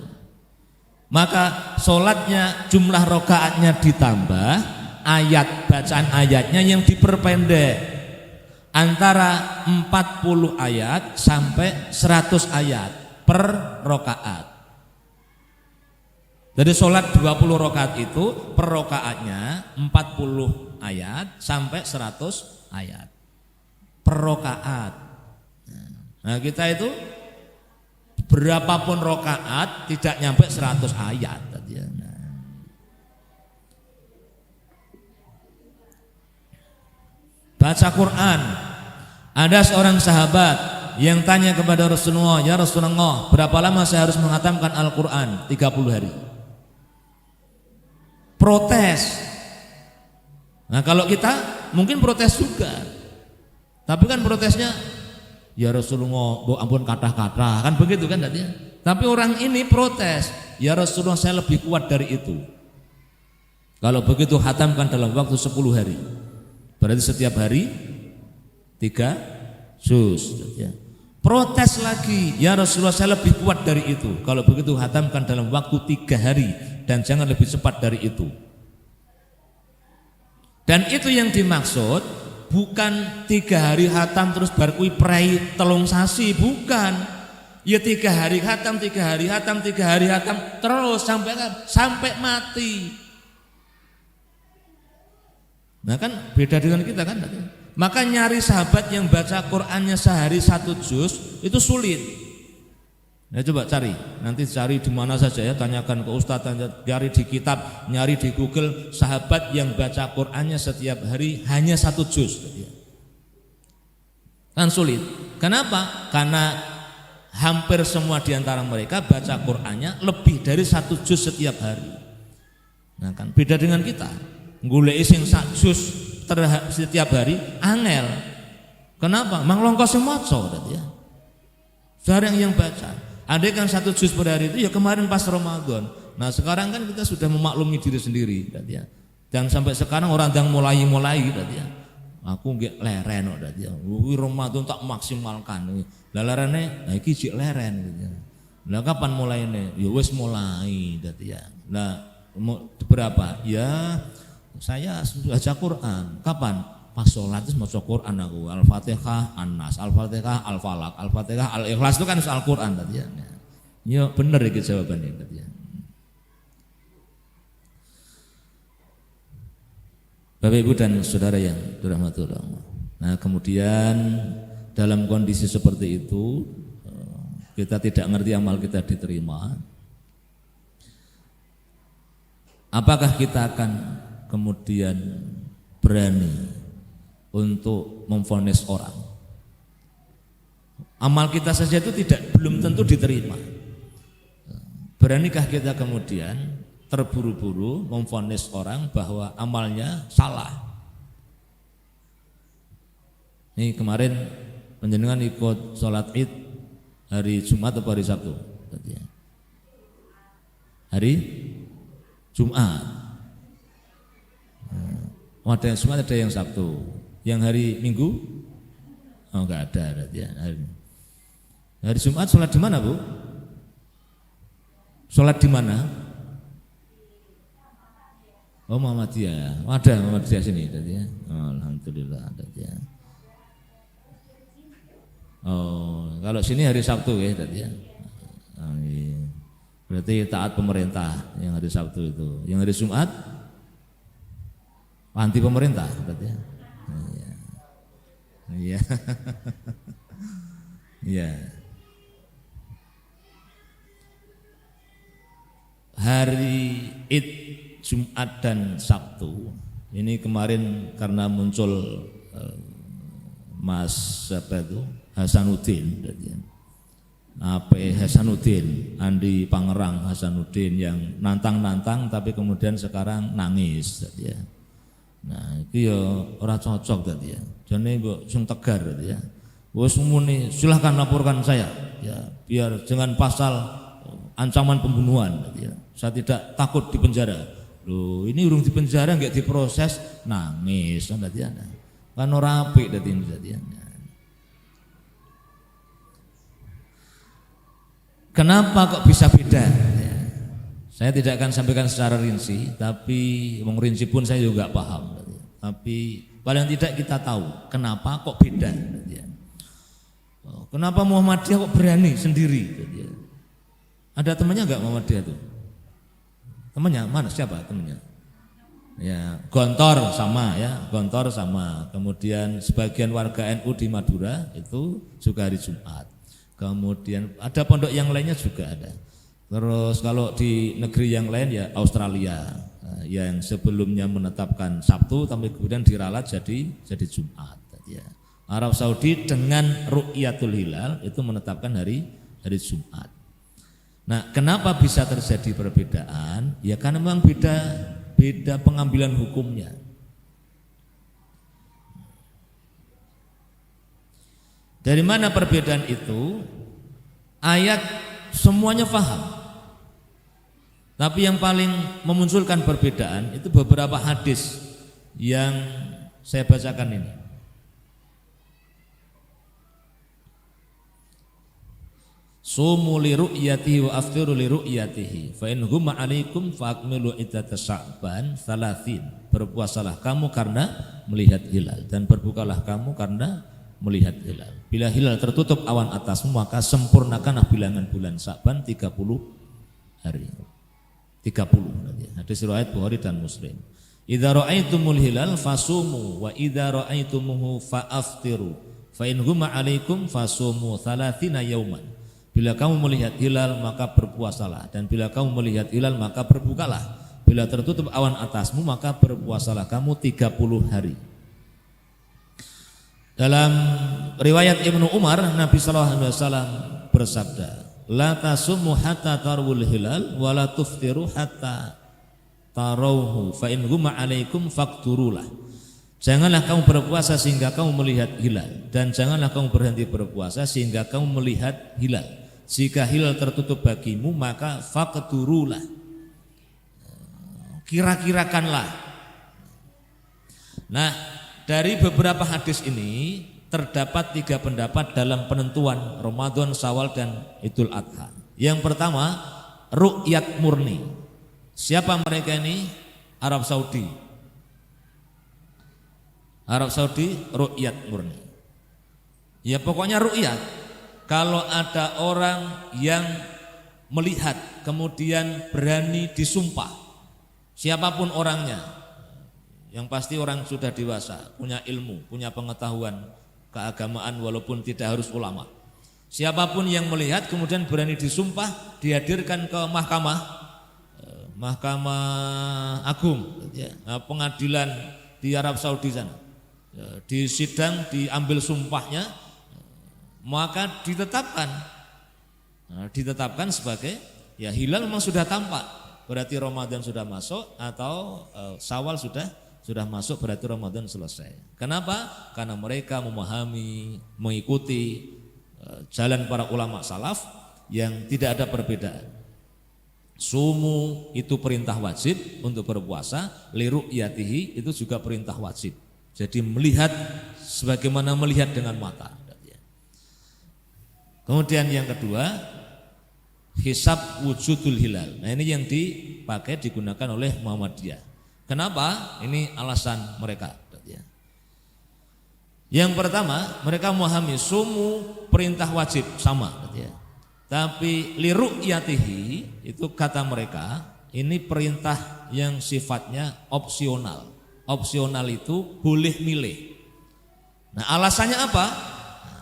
Speaker 1: Maka sholatnya jumlah rakaatnya ditambah, ayat bacaan ayatnya yang diperpendek antara 40 ayat sampai 100 ayat per rakaat. Jadi sholat 20 rakaat itu per rakaatnya 40 ayat sampai 100 ayat per rakaat. Nah kita itu berapapun rakaat tidak nyampe 100 ayat. Baca Quran, ada seorang sahabat yang tanya kepada Rasulullah, ya Rasulullah, berapa lama saya harus menghatamkan Al-Quran? 30 hari. Protes. Nah kalau kita mungkin protes juga, tapi kan protesnya ya Rasulullah, bu ampun kata-kata kan begitu kan tadi. Tapi orang ini protes, ya Rasulullah saya lebih kuat dari itu. Kalau begitu hatamkan dalam waktu 10 hari. Berarti setiap hari 3 juz. Protes lagi, ya Rasulullah saya lebih kuat dari itu. Kalau begitu hatamkan dalam waktu 3 hari dan jangan lebih cepat dari itu. Dan itu yang dimaksud bukan 3 hari hatam terus bar kuwi prei telung sasi, bukan. Ya 3 hari khatam, 3 hari khatam, 3 hari khatam terus sampai mati. Nah kan beda dengan kita kan. Maka nyari sahabat yang baca Qur'annya sehari 1 juz itu sulit. Nah coba cari, nanti cari di mana saja ya, tanyakan ke ustaz, cari di kitab, nyari di Google sahabat yang baca Qur'annya setiap hari hanya 1 juz. Kan sulit. Kenapa? Karena hampir semua di antara mereka baca Qur'annya lebih dari 1 juz setiap hari. Nah kan beda dengan kita. Goleki sing 1 juz setiap hari angel. Kenapa? Mang longko sing maca ya. Jarang yang baca. Ada kan 1 juz per hari itu ya kemarin pas Ramadan. Nah sekarang kan kita sudah memaklumi diri sendiri ya. Dan sampai sekarang orang yang mulai ya. Aku nggak leren ya. Ramadan tak maksimalkan. Lah lerene iki jek leren gitu. Lah kapan mulainya? Ya wis mulai ya. Lah berapa? Ya saya sudah baca Quran. Kapan? Pas sholat itu maca Quran aku. Al-Fatihah, An-Nas, Al-Fatihah, Al-Falaq, Al-Fatihah, Al-Ikhlas itu kan Al-Quran tadi ya. Ya benar itu jawabannya tadi ya. Bapak Ibu dan saudara yang dirahmati Allah. Nah, kemudian dalam kondisi seperti itu kita tidak ngerti amal kita diterima. Apakah kita akan kemudian berani untuk memvonis orang? Amal kita saja itu belum tentu diterima. Beranikah kita kemudian terburu-buru memvonis orang bahwa amalnya salah? Ini kemarin panjenengan ikut sholat Id hari Jumat atau hari Sabtu? Hari Jumat. Ada yang Jumat, ada yang Sabtu. Yang hari Minggu? Oh enggak ada ya. Hari Jumat sholat di mana, Bu? Sholat di mana? Oh Muhammadiyah. Ada Muhammadiyah sini tadi ya. Oh, alhamdulillah ada ya. Oh, kalau sini hari Sabtu ya tadi ya. Oh, iya. Berarti taat pemerintah yang hari Sabtu itu. Yang hari Jumat anti pemerintah berarti ya. Iya. Iya. Iya. Hari Id Jumat dan Sabtu ini kemarin karena muncul Mas siapa itu Hasanuddin, Hasanuddin, Andi Pangerang Hasanuddin yang nantang tapi kemudian sekarang nangis ya. Nah itu ya orang cocok tadi ya. Jadi kok sing tegar tadi ya. Wes muni silahkan laporkan saya ya biar dengan pasal ancaman pembunuhan tadi ya. Saya tidak takut di penjara. Loh, ini urung di penjara enggak diproses nangis kan tadi ada. Kan ora apik tadi ya. Kenapa kok bisa beda? Ya. Saya tidak akan sampaikan secara rinci, tapi rinci pun saya juga paham. Tapi paling tidak kita tahu kenapa kok beda. Ya. Kenapa Muhammadiyah kok berani sendiri? Ya. Ada temannya enggak Muhammadiyah itu? Temannya mana? Siapa temannya? Ya, Gontor sama ya, Gontor sama. Kemudian sebagian warga NU di Madura itu juga hari Jumat. Kemudian ada pondok yang lainnya juga ada. Terus kalau di negeri yang lain ya Australia yang sebelumnya menetapkan Sabtu tapi kemudian diralat jadi Jumat. Ya. Arab Saudi dengan Ru'yatul Hilal itu menetapkan hari Jumat. Nah, kenapa bisa terjadi perbedaan? Ya karena memang beda pengambilan hukumnya. Dari mana perbedaan itu? Ayat semuanya paham. Tapi yang paling memunculkan perbedaan itu beberapa hadis yang saya bacakan ini. Sumu li ru'yatihi wa aftiru li ru'yatihi fa in huma 'alaikum fa akmilu iddatas Sya'ban 30. Berpuasalah kamu karena melihat hilal dan berbukalah kamu karena melihat hilal. Bila hilal tertutup awan atasmu maka sempurnakanlah bilangan bulan Sya'ban 30 hari. 30. Hadis riwayat Bukhari dan Muslim. Idza ra'aitumul hilal fasumu wa idza ra'aitumuhu fa'aftiru fa in huma 'alaikum fasumu 30 yauman. Bila kamu melihat hilal maka berpuasalah dan bila kamu melihat hilal maka berbukalah. Bila tertutup awan atasmu maka berpuasalah kamu 30 hari. Dalam riwayat Ibnu Umar, Nabi sallallahu alaihi wasallam bersabda, "La tasummu hatta tarwul hilal wa la tuftiru hatta tarawhu fa in huma 'alaikum faqturulah." Janganlah kamu berpuasa sehingga kamu melihat hilal dan janganlah kamu berhenti berpuasa sehingga kamu melihat hilal. Jika hilal tertutup bagimu maka faqturulah. Kira-kirakanlah. Nah, dari beberapa hadis ini terdapat 3 pendapat dalam penentuan Ramadan, Syawal dan Idul Adha. Yang pertama, ru'yat murni. Siapa mereka ini? Arab Saudi. Arab Saudi ru'yat murni. Ya pokoknya ru'yat. Kalau ada orang yang melihat kemudian berani disumpah, siapapun orangnya, yang pasti orang sudah dewasa, punya ilmu, punya pengetahuan keagamaan walaupun tidak harus ulama. Siapapun yang melihat kemudian berani disumpah, dihadirkan ke Mahkamah Agung, pengadilan di Arab Saudi sana. Di sidang diambil sumpahnya, maka ditetapkan sebagai ya hilal memang sudah tampak, berarti Ramadan sudah masuk atau Syawal sudah masuk, berarti Ramadan selesai. Kenapa? Karena mereka memahami, mengikuti jalan para ulama salaf yang tidak ada perbedaan. Sumu itu perintah wajib untuk berpuasa, liru'yatihi itu juga perintah wajib. Jadi melihat sebagaimana melihat dengan mata. Kemudian yang kedua, hisab wujudul hilal. Nah ini yang dipakai, digunakan oleh Muhammadiyah. Kenapa? Ini alasan mereka. Yang pertama, mereka memahami sumu perintah wajib sama. Tapi liru'yatihi itu kata mereka, ini perintah yang sifatnya opsional. Opsional itu boleh milih. Nah alasannya apa?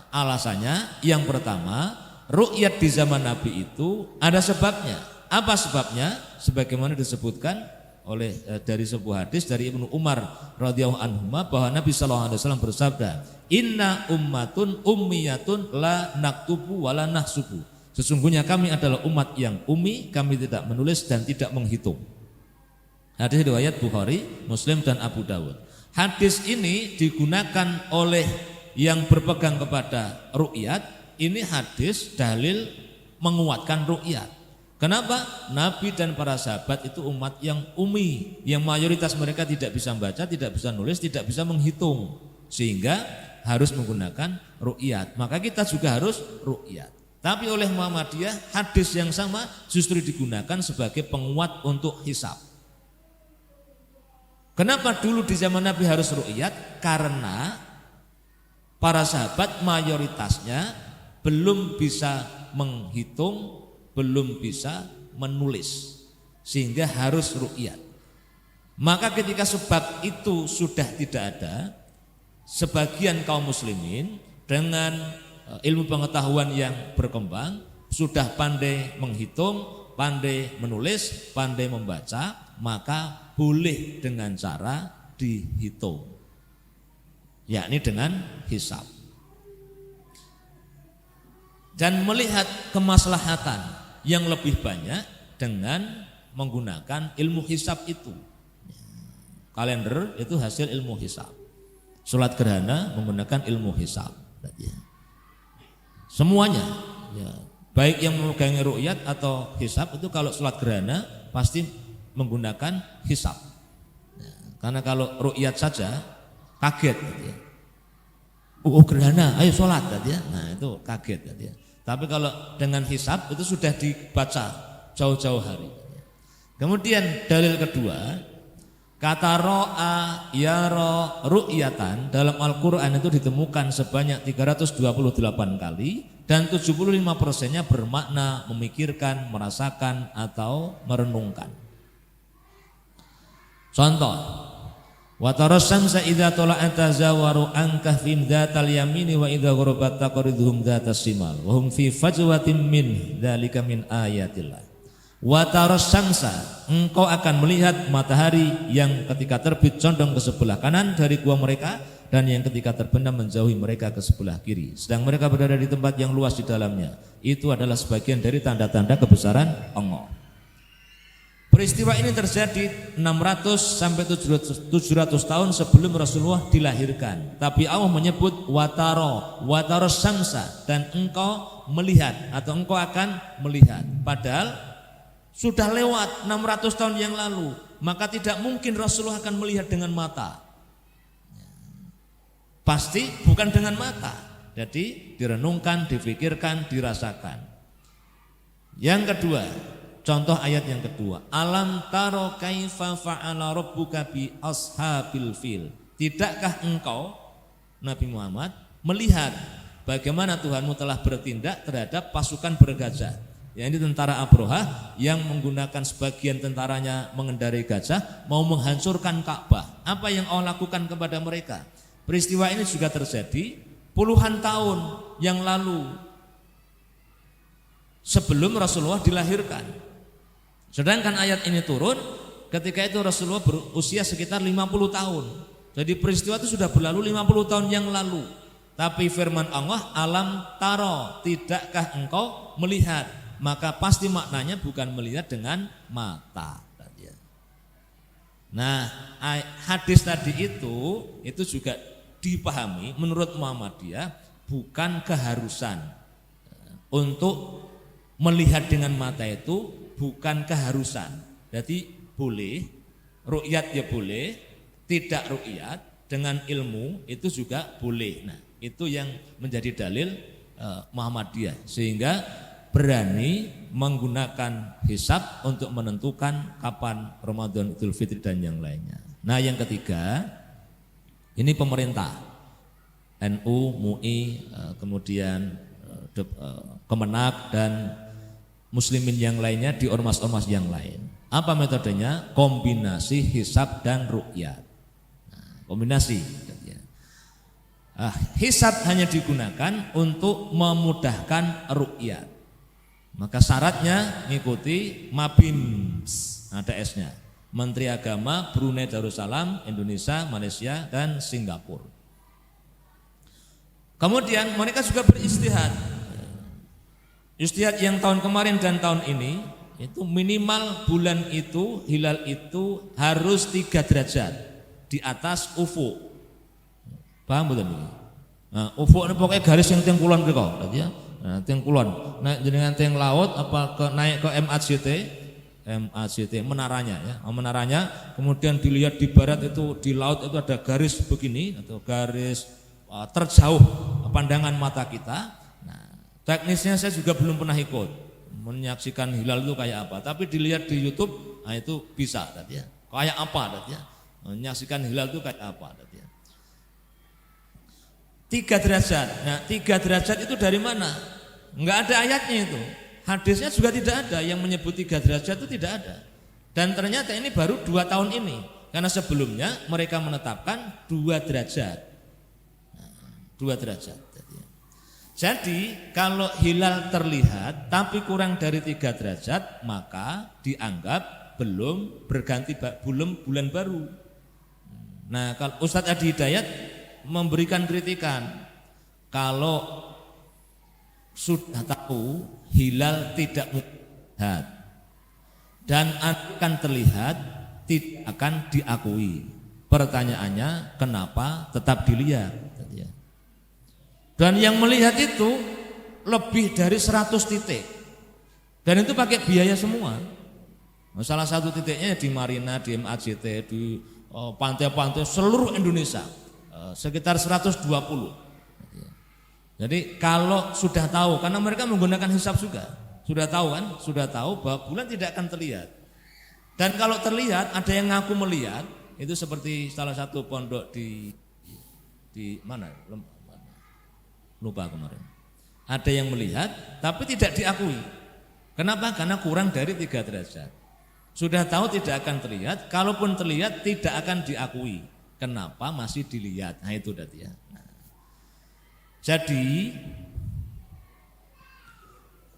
Speaker 1: Alasannya yang pertama, ru'yat di zaman Nabi itu ada sebabnya. Apa sebabnya? Sebagaimana disebutkan oleh dari sebuah hadis dari Ibnu Umar radhiyallahu anhu bahwa Nabi sallallahu alaihi wasallam bersabda, "Inna ummatun ummiyatun la naktubu wa la nahsubu." Sesungguhnya kami adalah umat yang ummi, kami tidak menulis dan tidak menghitung. Hadis riwayat Bukhari, Muslim dan Abu Dawud. Hadis ini digunakan oleh yang berpegang kepada ru'yat. Ini hadis dalil menguatkan ru'yat. Kenapa? Nabi dan para sahabat itu umat yang ummi, yang mayoritas mereka tidak bisa membaca, tidak bisa nulis, tidak bisa menghitung, sehingga harus menggunakan ru'yat. Maka kita juga harus ru'yat. Tapi oleh Muhammadiyah hadis yang sama justru digunakan sebagai penguat untuk hisab. Kenapa dulu di zaman Nabi harus ru'yat? Karena para sahabat mayoritasnya belum bisa menghitung, belum bisa menulis, sehingga harus ru'yat. Maka ketika sebab itu sudah tidak ada, sebagian kaum muslimin dengan ilmu pengetahuan yang berkembang sudah pandai menghitung, pandai menulis, pandai membaca, maka boleh dengan cara dihitung, yakni dengan hisab. Dan melihat kemaslahatan yang lebih banyak dengan menggunakan ilmu hisab itu. Kalender itu hasil ilmu hisab. Sholat gerhana menggunakan ilmu hisab. Semuanya, ya, baik yang memegangi ru'yat atau hisab itu kalau sholat gerhana pasti menggunakan hisab. Karena kalau ru'yat saja kaget. Oh gerhana, ayo sholat. Nah itu kaget. Tapi kalau dengan hisab itu sudah dibaca jauh-jauh hari. Kemudian dalil kedua, Kata ro'a, yara, ru'yatan dalam Al-Quran itu ditemukan sebanyak 328 kali dan 75%-nya bermakna memikirkan, merasakan atau merenungkan. Contoh, wa taras syamsa idza tala'at tazawaru an kahfim dzatal yamini wa idza gharabat taqriduhum dzatas shimal wa hum fi fajwatin min dzalika min ayatillah. Wa taras syamsa, engkau akan melihat matahari yang ketika terbit condong ke sebelah kanan dari gua mereka dan yang ketika terbenam menjauhi mereka ke sebelah kiri, sedang mereka berada di tempat yang luas di dalamnya. Itu adalah sebagian dari tanda-tanda kebesaran Allah. Peristiwa ini terjadi 600 sampai 700 tahun sebelum Rasulullah dilahirkan. Tapi Allah menyebut wataro syamsa, dan engkau melihat atau engkau akan melihat. Padahal sudah lewat 600 tahun yang lalu, maka tidak mungkin Rasulullah akan melihat dengan mata. Pasti bukan dengan mata. Jadi direnungkan, difikirkan, dirasakan. Yang kedua, contoh ayat yang kedua, alam taro kaifa fa'ala rabbuka bi ashabil fil. Tidakkah engkau Nabi Muhammad melihat bagaimana Tuhanmu telah bertindak terhadap pasukan bergajah? Ya, ini tentara Abrohah yang menggunakan sebagian tentaranya mengendarai gajah mau menghancurkan Ka'bah. Apa yang Allah lakukan kepada mereka? Peristiwa ini juga terjadi puluhan tahun yang lalu sebelum Rasulullah dilahirkan. Sedangkan ayat ini turun ketika itu Rasulullah berusia sekitar 50 tahun. Jadi peristiwa itu sudah berlalu 50 tahun yang lalu. Tapi firman Allah, alam taro, tidakkah engkau melihat? Maka pasti maknanya bukan melihat dengan mata. Nah, hadis tadi itu juga dipahami menurut Muhammadiyah bukan keharusan. Untuk melihat dengan mata itu bukan keharusan. Jadi boleh, ru'yat ya boleh, tidak ru'yat dengan ilmu itu juga boleh. Nah, itu yang menjadi dalil Muhammadiyah, sehingga berani menggunakan hisab untuk menentukan kapan Ramadan, Idul Fitri dan yang lainnya. Nah, yang ketiga, ini pemerintah, NU, MUI, kemudian Kemenak dan muslimin yang lainnya di ormas-ormas yang lain. Apa metodenya? Kombinasi hisab dan ru'yat. Nah, kombinasi. Hisab hanya digunakan untuk memudahkan ru'yat. Maka syaratnya mengikuti MABIMS, ada S-nya. Menteri Agama Brunei Darussalam, Indonesia, Malaysia, dan Singapura. Kemudian mereka juga beristihad. Istihad yang tahun kemarin dan tahun ini itu minimal bulan itu, hilal itu harus 3 derajat di atas ufuk. Paham betul ini? Nah, ufuk ini pokoknya garis yang tengkulon kok, ya. Nah, tengkulon naik dengan teng laut apa naik ke MACT menaranya ya. Menaranya kemudian dilihat di barat itu, di laut itu ada garis begini atau garis terjauh pandangan mata kita. Nah, teknisnya saya juga belum pernah ikut menyaksikan hilal itu kayak apa, tapi dilihat di YouTube, nah itu bisa tadi ya. Kayak apa tadi ya? Menyaksikan hilal itu kayak apa tadi ya. 3 derajat. Nah, 3 derajat itu dari mana? Enggak ada ayatnya itu. Hadisnya juga tidak ada yang menyebut 3 derajat, itu tidak ada. Dan ternyata ini baru 2 tahun ini. Karena sebelumnya mereka menetapkan 2 derajat. Nah, 2 derajat. Jadi kalau hilal terlihat tapi kurang dari 3 derajat, maka dianggap belum berganti, belum bulan baru. Nah, kalau Ustadz Adi Hidayat memberikan kritikan, kalau sudah tahu hilal tidak melihat dan akan terlihat, tidak akan diakui. Pertanyaannya, kenapa tetap dilihat? Dan yang melihat itu lebih dari 100 titik, dan itu pakai biaya semua. Salah satu titiknya di Marina, di MACT, di pantai-pantai seluruh Indonesia, sekitar 120. Jadi kalau sudah tahu, karena mereka menggunakan hisab juga, sudah tahu kan, sudah tahu bahwa bulan tidak akan terlihat. Dan kalau terlihat ada yang ngaku melihat, itu seperti salah satu pondok di mana? Lupa kemarin. Ada yang melihat tapi tidak diakui. Kenapa? Karena kurang dari 3 derajat. Sudah tahu tidak akan terlihat, kalaupun terlihat tidak akan diakui. Kenapa masih dilihat? Nah itu tadi ya. Nah. Jadi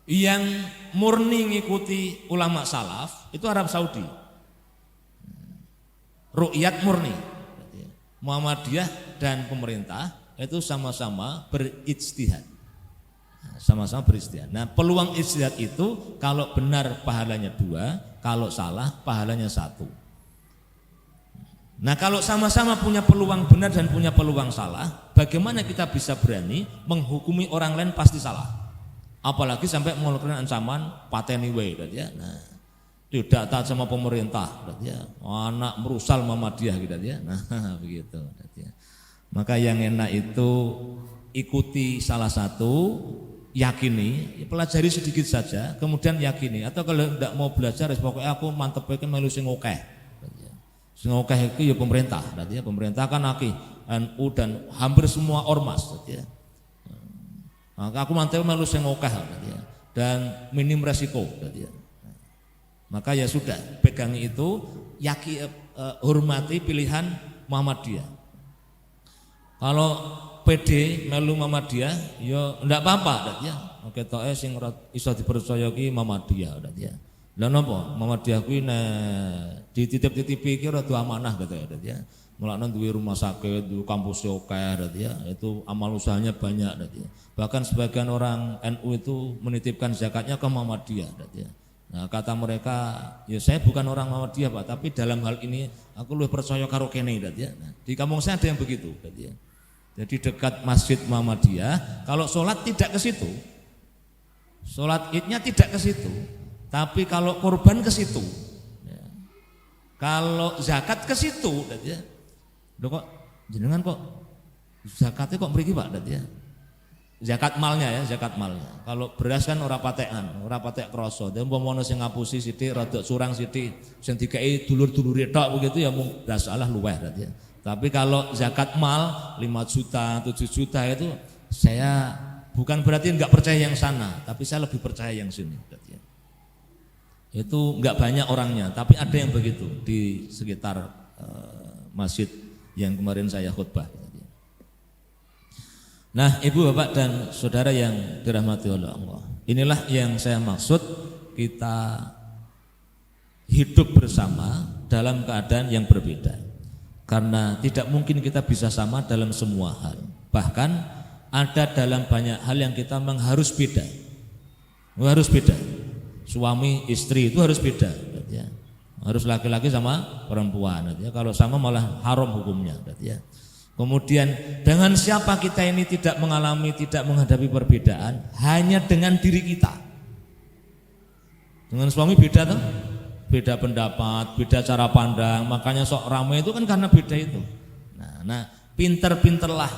Speaker 1: yang murni ngikuti ulama salaf itu Arab Saudi. Ru'yat murni. Muhammadiyah dan pemerintah itu sama-sama berijtihad. Sama-sama berijtihad. Nah, peluang ijtihad itu kalau benar pahalanya 2, kalau salah pahalanya 1. Nah, kalau sama-sama punya peluang benar dan punya peluang salah, bagaimana kita bisa berani menghukumi orang lain pasti salah? Apalagi sampai mengeluarkan ancaman pateni we ya. Nah, tidak taat sama pemerintah ya. Anak merusal Muhammadiyah gitu ya. Nah, begitu ya. Maka yang enak itu ikuti salah satu, yakini, pelajari sedikit saja, kemudian yakini. Atau kalau tidak mau belajar, pokoknya aku mantep kan melu sing akeh. Sing akeh itu ya pemerintah, ya. Pemerintah kan akeh NU dan hampir semua ormas, ya. Maka aku mantep melu sing akeh, ya. Dan minim resiko, ya. Maka ya sudah, pegangi itu, hormati pilihan Muhammadiyah. Kalau PD melu Muhammadiyah ya ndak apa-apa ya. Ketoke sing iso dipercaya ki Muhammadiyah ya. Lah napa Muhammadiyah kuwi nek dititip-titipi ki rada amanah gitu ya. Mulane duwe rumah sakit, duwe kampus akeh ya. Itu amal usahanya banyak ya. Bahkan sebagian orang NU itu menitipkan zakatnya ke Muhammadiyah ya. Nah, kata mereka, ya saya bukan orang Muhammadiyah Pak, tapi dalam hal ini aku lebih percaya karo kene ya. Nah, di kampung saya ada yang begitu ya. Jadi dekat Masjid Muhammadiyah, kalau sholat tidak ke situ, sholat idnya tidak ke situ, tapi kalau korban ke situ, ya. Kalau zakat ke situ, ya. Loh kok jenengan kok zakatnya kok mriki Pak, ya. Zakat malnya ya, zakat malnya. Kalau beras kan ora patek kroso. Dan umpama sing ngapusi sithik, rada curang sithik, sing dikei dulur-dulure tok begitu ya mung salah luweh ya. Tapi kalau zakat mal 5 juta, 7 juta itu saya bukan berarti enggak percaya yang sana, tapi saya lebih percaya yang sini. Itu enggak banyak orangnya, tapi ada yang begitu di sekitar masjid yang kemarin saya khutbah. Nah, Ibu, Bapak dan Saudara yang dirahmati oleh Allah, inilah yang saya maksud kita hidup bersama dalam keadaan yang berbeda. Karena tidak mungkin kita bisa sama dalam semua hal. Bahkan ada dalam banyak hal yang kita memang harus beda. Harus beda. Suami istri itu harus beda, ya. Harus laki-laki sama perempuan, ya. Kalau sama malah haram hukumnya, ya. Kemudian dengan siapa kita ini tidak mengalami, tidak menghadapi perbedaan, hanya dengan diri kita. Dengan suami beda tuh. Beda pendapat, beda cara pandang, makanya sok ramai itu kan karena beda itu. Nah, pinter-pinterlah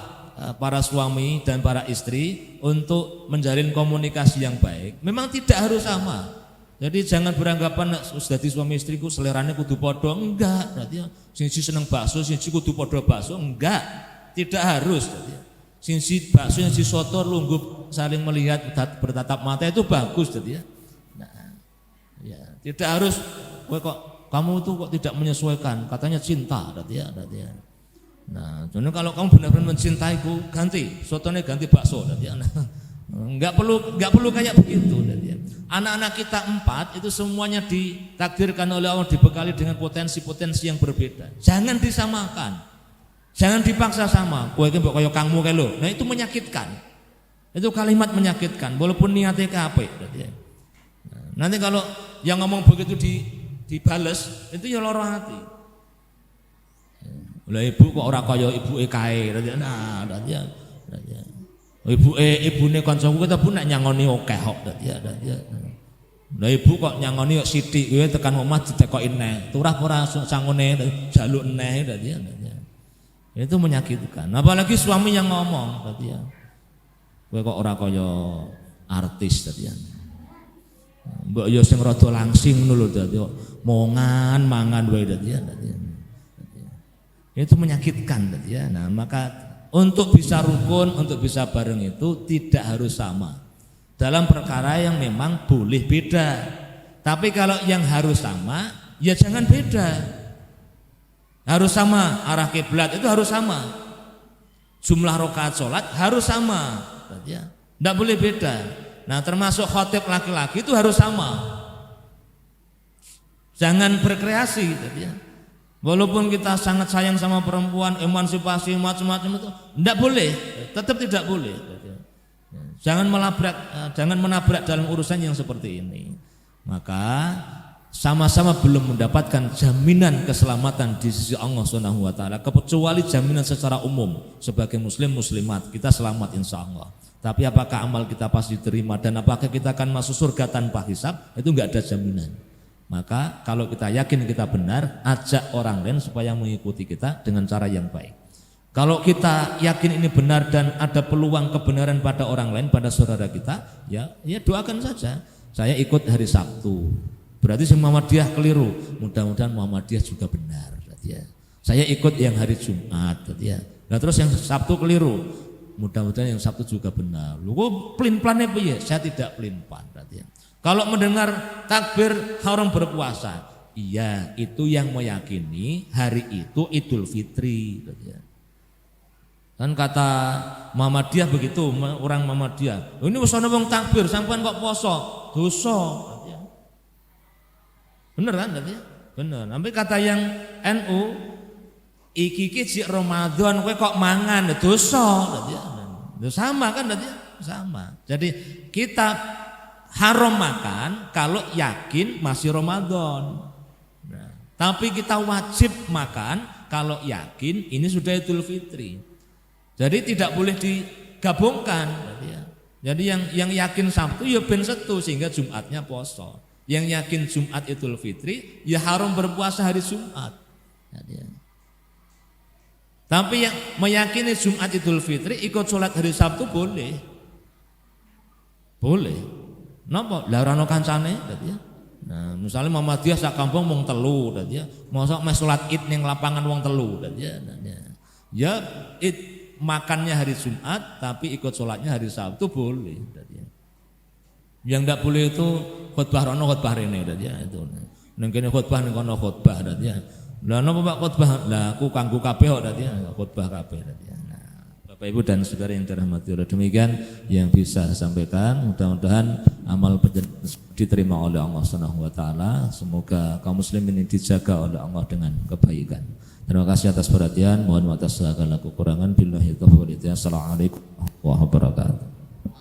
Speaker 1: para suami dan para istri untuk menjalin komunikasi yang baik. Memang tidak harus sama. Jadi jangan beranggapan sudah di suami istriku selerane kudu podo, enggak. Berarti sing seneng bakso, sing kudu podo bakso, enggak. Tidak harus. Sing bakso, sing soto lungguh saling melihat bertatap mata itu bagus jadi ya. Ya, tidak harus kok kamu itu kok tidak menyesuaikan, katanya cinta ya. Nah, jadi kalau kamu benar-benar mencintaiku, ganti sotonya, ganti bakso ya. Nah, enggak perlu kayak begitu ya. Anak-anak kita 4 itu semuanya ditakdirkan oleh Allah dibekali dengan potensi-potensi yang berbeda. Jangan disamakan. Jangan dipaksa sama. Kowe iki mbok kaya kangmu kae lho. Nah, itu menyakitkan. Itu kalimat menyakitkan walaupun niatnya apik ya. Nanti kalau yang ngomong begitu dibales itu ya lara hati. Lah ibu kok ora kaya ibuke kae. Nah, ya. Ibune kancaku kita pun nek nyangoni akeh kok ya. Lah ibu kok nyangoni kok sithik kowe tekan omah ditekoki neh. Turah ora sangone jaluk neh ya. Itu menyakitkan. Apalagi suami yang ngomong ya. Kowe kok ora kaya artis ya. Mbok yo sing rada langsing ngono lho dadi mangan wae dadi. Itu menyakitkan ya. Nah, maka untuk bisa rukun, untuk bisa bareng itu tidak harus sama. Dalam perkara yang memang boleh beda. Tapi kalau yang harus sama, ya jangan beda. Harus sama, arah kiblat itu harus sama. Jumlah rakaat sholat harus sama. Ya. Tidak boleh beda. Nah, termasuk khotib laki-laki itu harus sama. Jangan berkreasi, ya. Walaupun kita sangat sayang sama perempuan, emansipasi macam-macam itu, tidak boleh, tetap tidak boleh. Jangan menabrak dalam urusan yang seperti ini. Maka sama-sama belum mendapatkan jaminan keselamatan di sisi Allah Subhanahu wa taala, kecuali jaminan secara umum sebagai muslim muslimat kita selamat insya Allah. Tapi apakah amal kita pasti diterima dan apakah kita akan masuk surga tanpa hisab, itu enggak ada jaminan. Maka kalau kita yakin kita benar, ajak orang lain supaya mengikuti kita dengan cara yang baik. Kalau kita yakin ini benar dan ada peluang kebenaran pada orang lain, pada saudara kita, ya doakan saja. Saya ikut hari Sabtu, berarti si Muhammadiyah keliru. Mudah-mudahan Muhammadiyah juga benar. Ya. Saya ikut yang hari Jumat, ya. Nah terus yang Sabtu keliru, mudah-mudahan yang Sabtu juga benar. Lu pelin-pelannya piye? Saya tidak pelin-pelan. Ya. Kalau mendengar takbir haram berpuasa, iya itu yang meyakini hari itu Idul Fitri. Kan kata Muhammadiyah begitu, orang Muhammadiyah. Ini usah wong takbir, sampean kok poso, dosa. Bener kan? Bener. Sampai kata yang NU, iki jik Ramadan, kowe kok mangan, dosa. Sama kan? Sama. Jadi kita haram makan kalau yakin masih Ramadan. Nah, tapi kita wajib makan kalau yakin ini sudah Idul Fitri. Jadi tidak boleh digabungkan. Jadi yang yakin Sabtu ya ben setu sehingga Jumatnya poso. Yang yakin Jumat Idul Fitri ya haram berpuasa hari Jumat. Tapi yang meyakini Jumat Idul Fitri ikut sholat hari Sabtu boleh. Boleh. Napa? Lah ora ana kancane dadi ya. Nah, misalnya Muhammadiyah sak kampung wong telu dadi ya. Mosok mes salat Id ning lapangan wong telu dadi ya. Ya Id makannya hari Jumat tapi ikut sholatnya hari Sabtu boleh dadi ya. Yang ndak boleh itu khutbah rono khutbah rene dadi ya itu. Ning kene khutbah ning kono khutbah dadi ya. Lah napa Pak khutbah? Lah aku kanggo kabeh kok dadi ya, khutbah kabeh dadi ya. Bapak Ibu dan saudara yang dirahmati Allah, demikian yang bisa saya sampaikan. Mudah-mudahan amal diterima oleh Allah Subhanahu wa taala. Semoga kaum muslimin ini dijaga oleh Allah dengan kebaikan. Terima kasih atas perhatian. Mohon maaf atas segala kekurangan. Billahi taufiq wal hidayah. Assalamualaikum warahmatullahi wabarakatuh.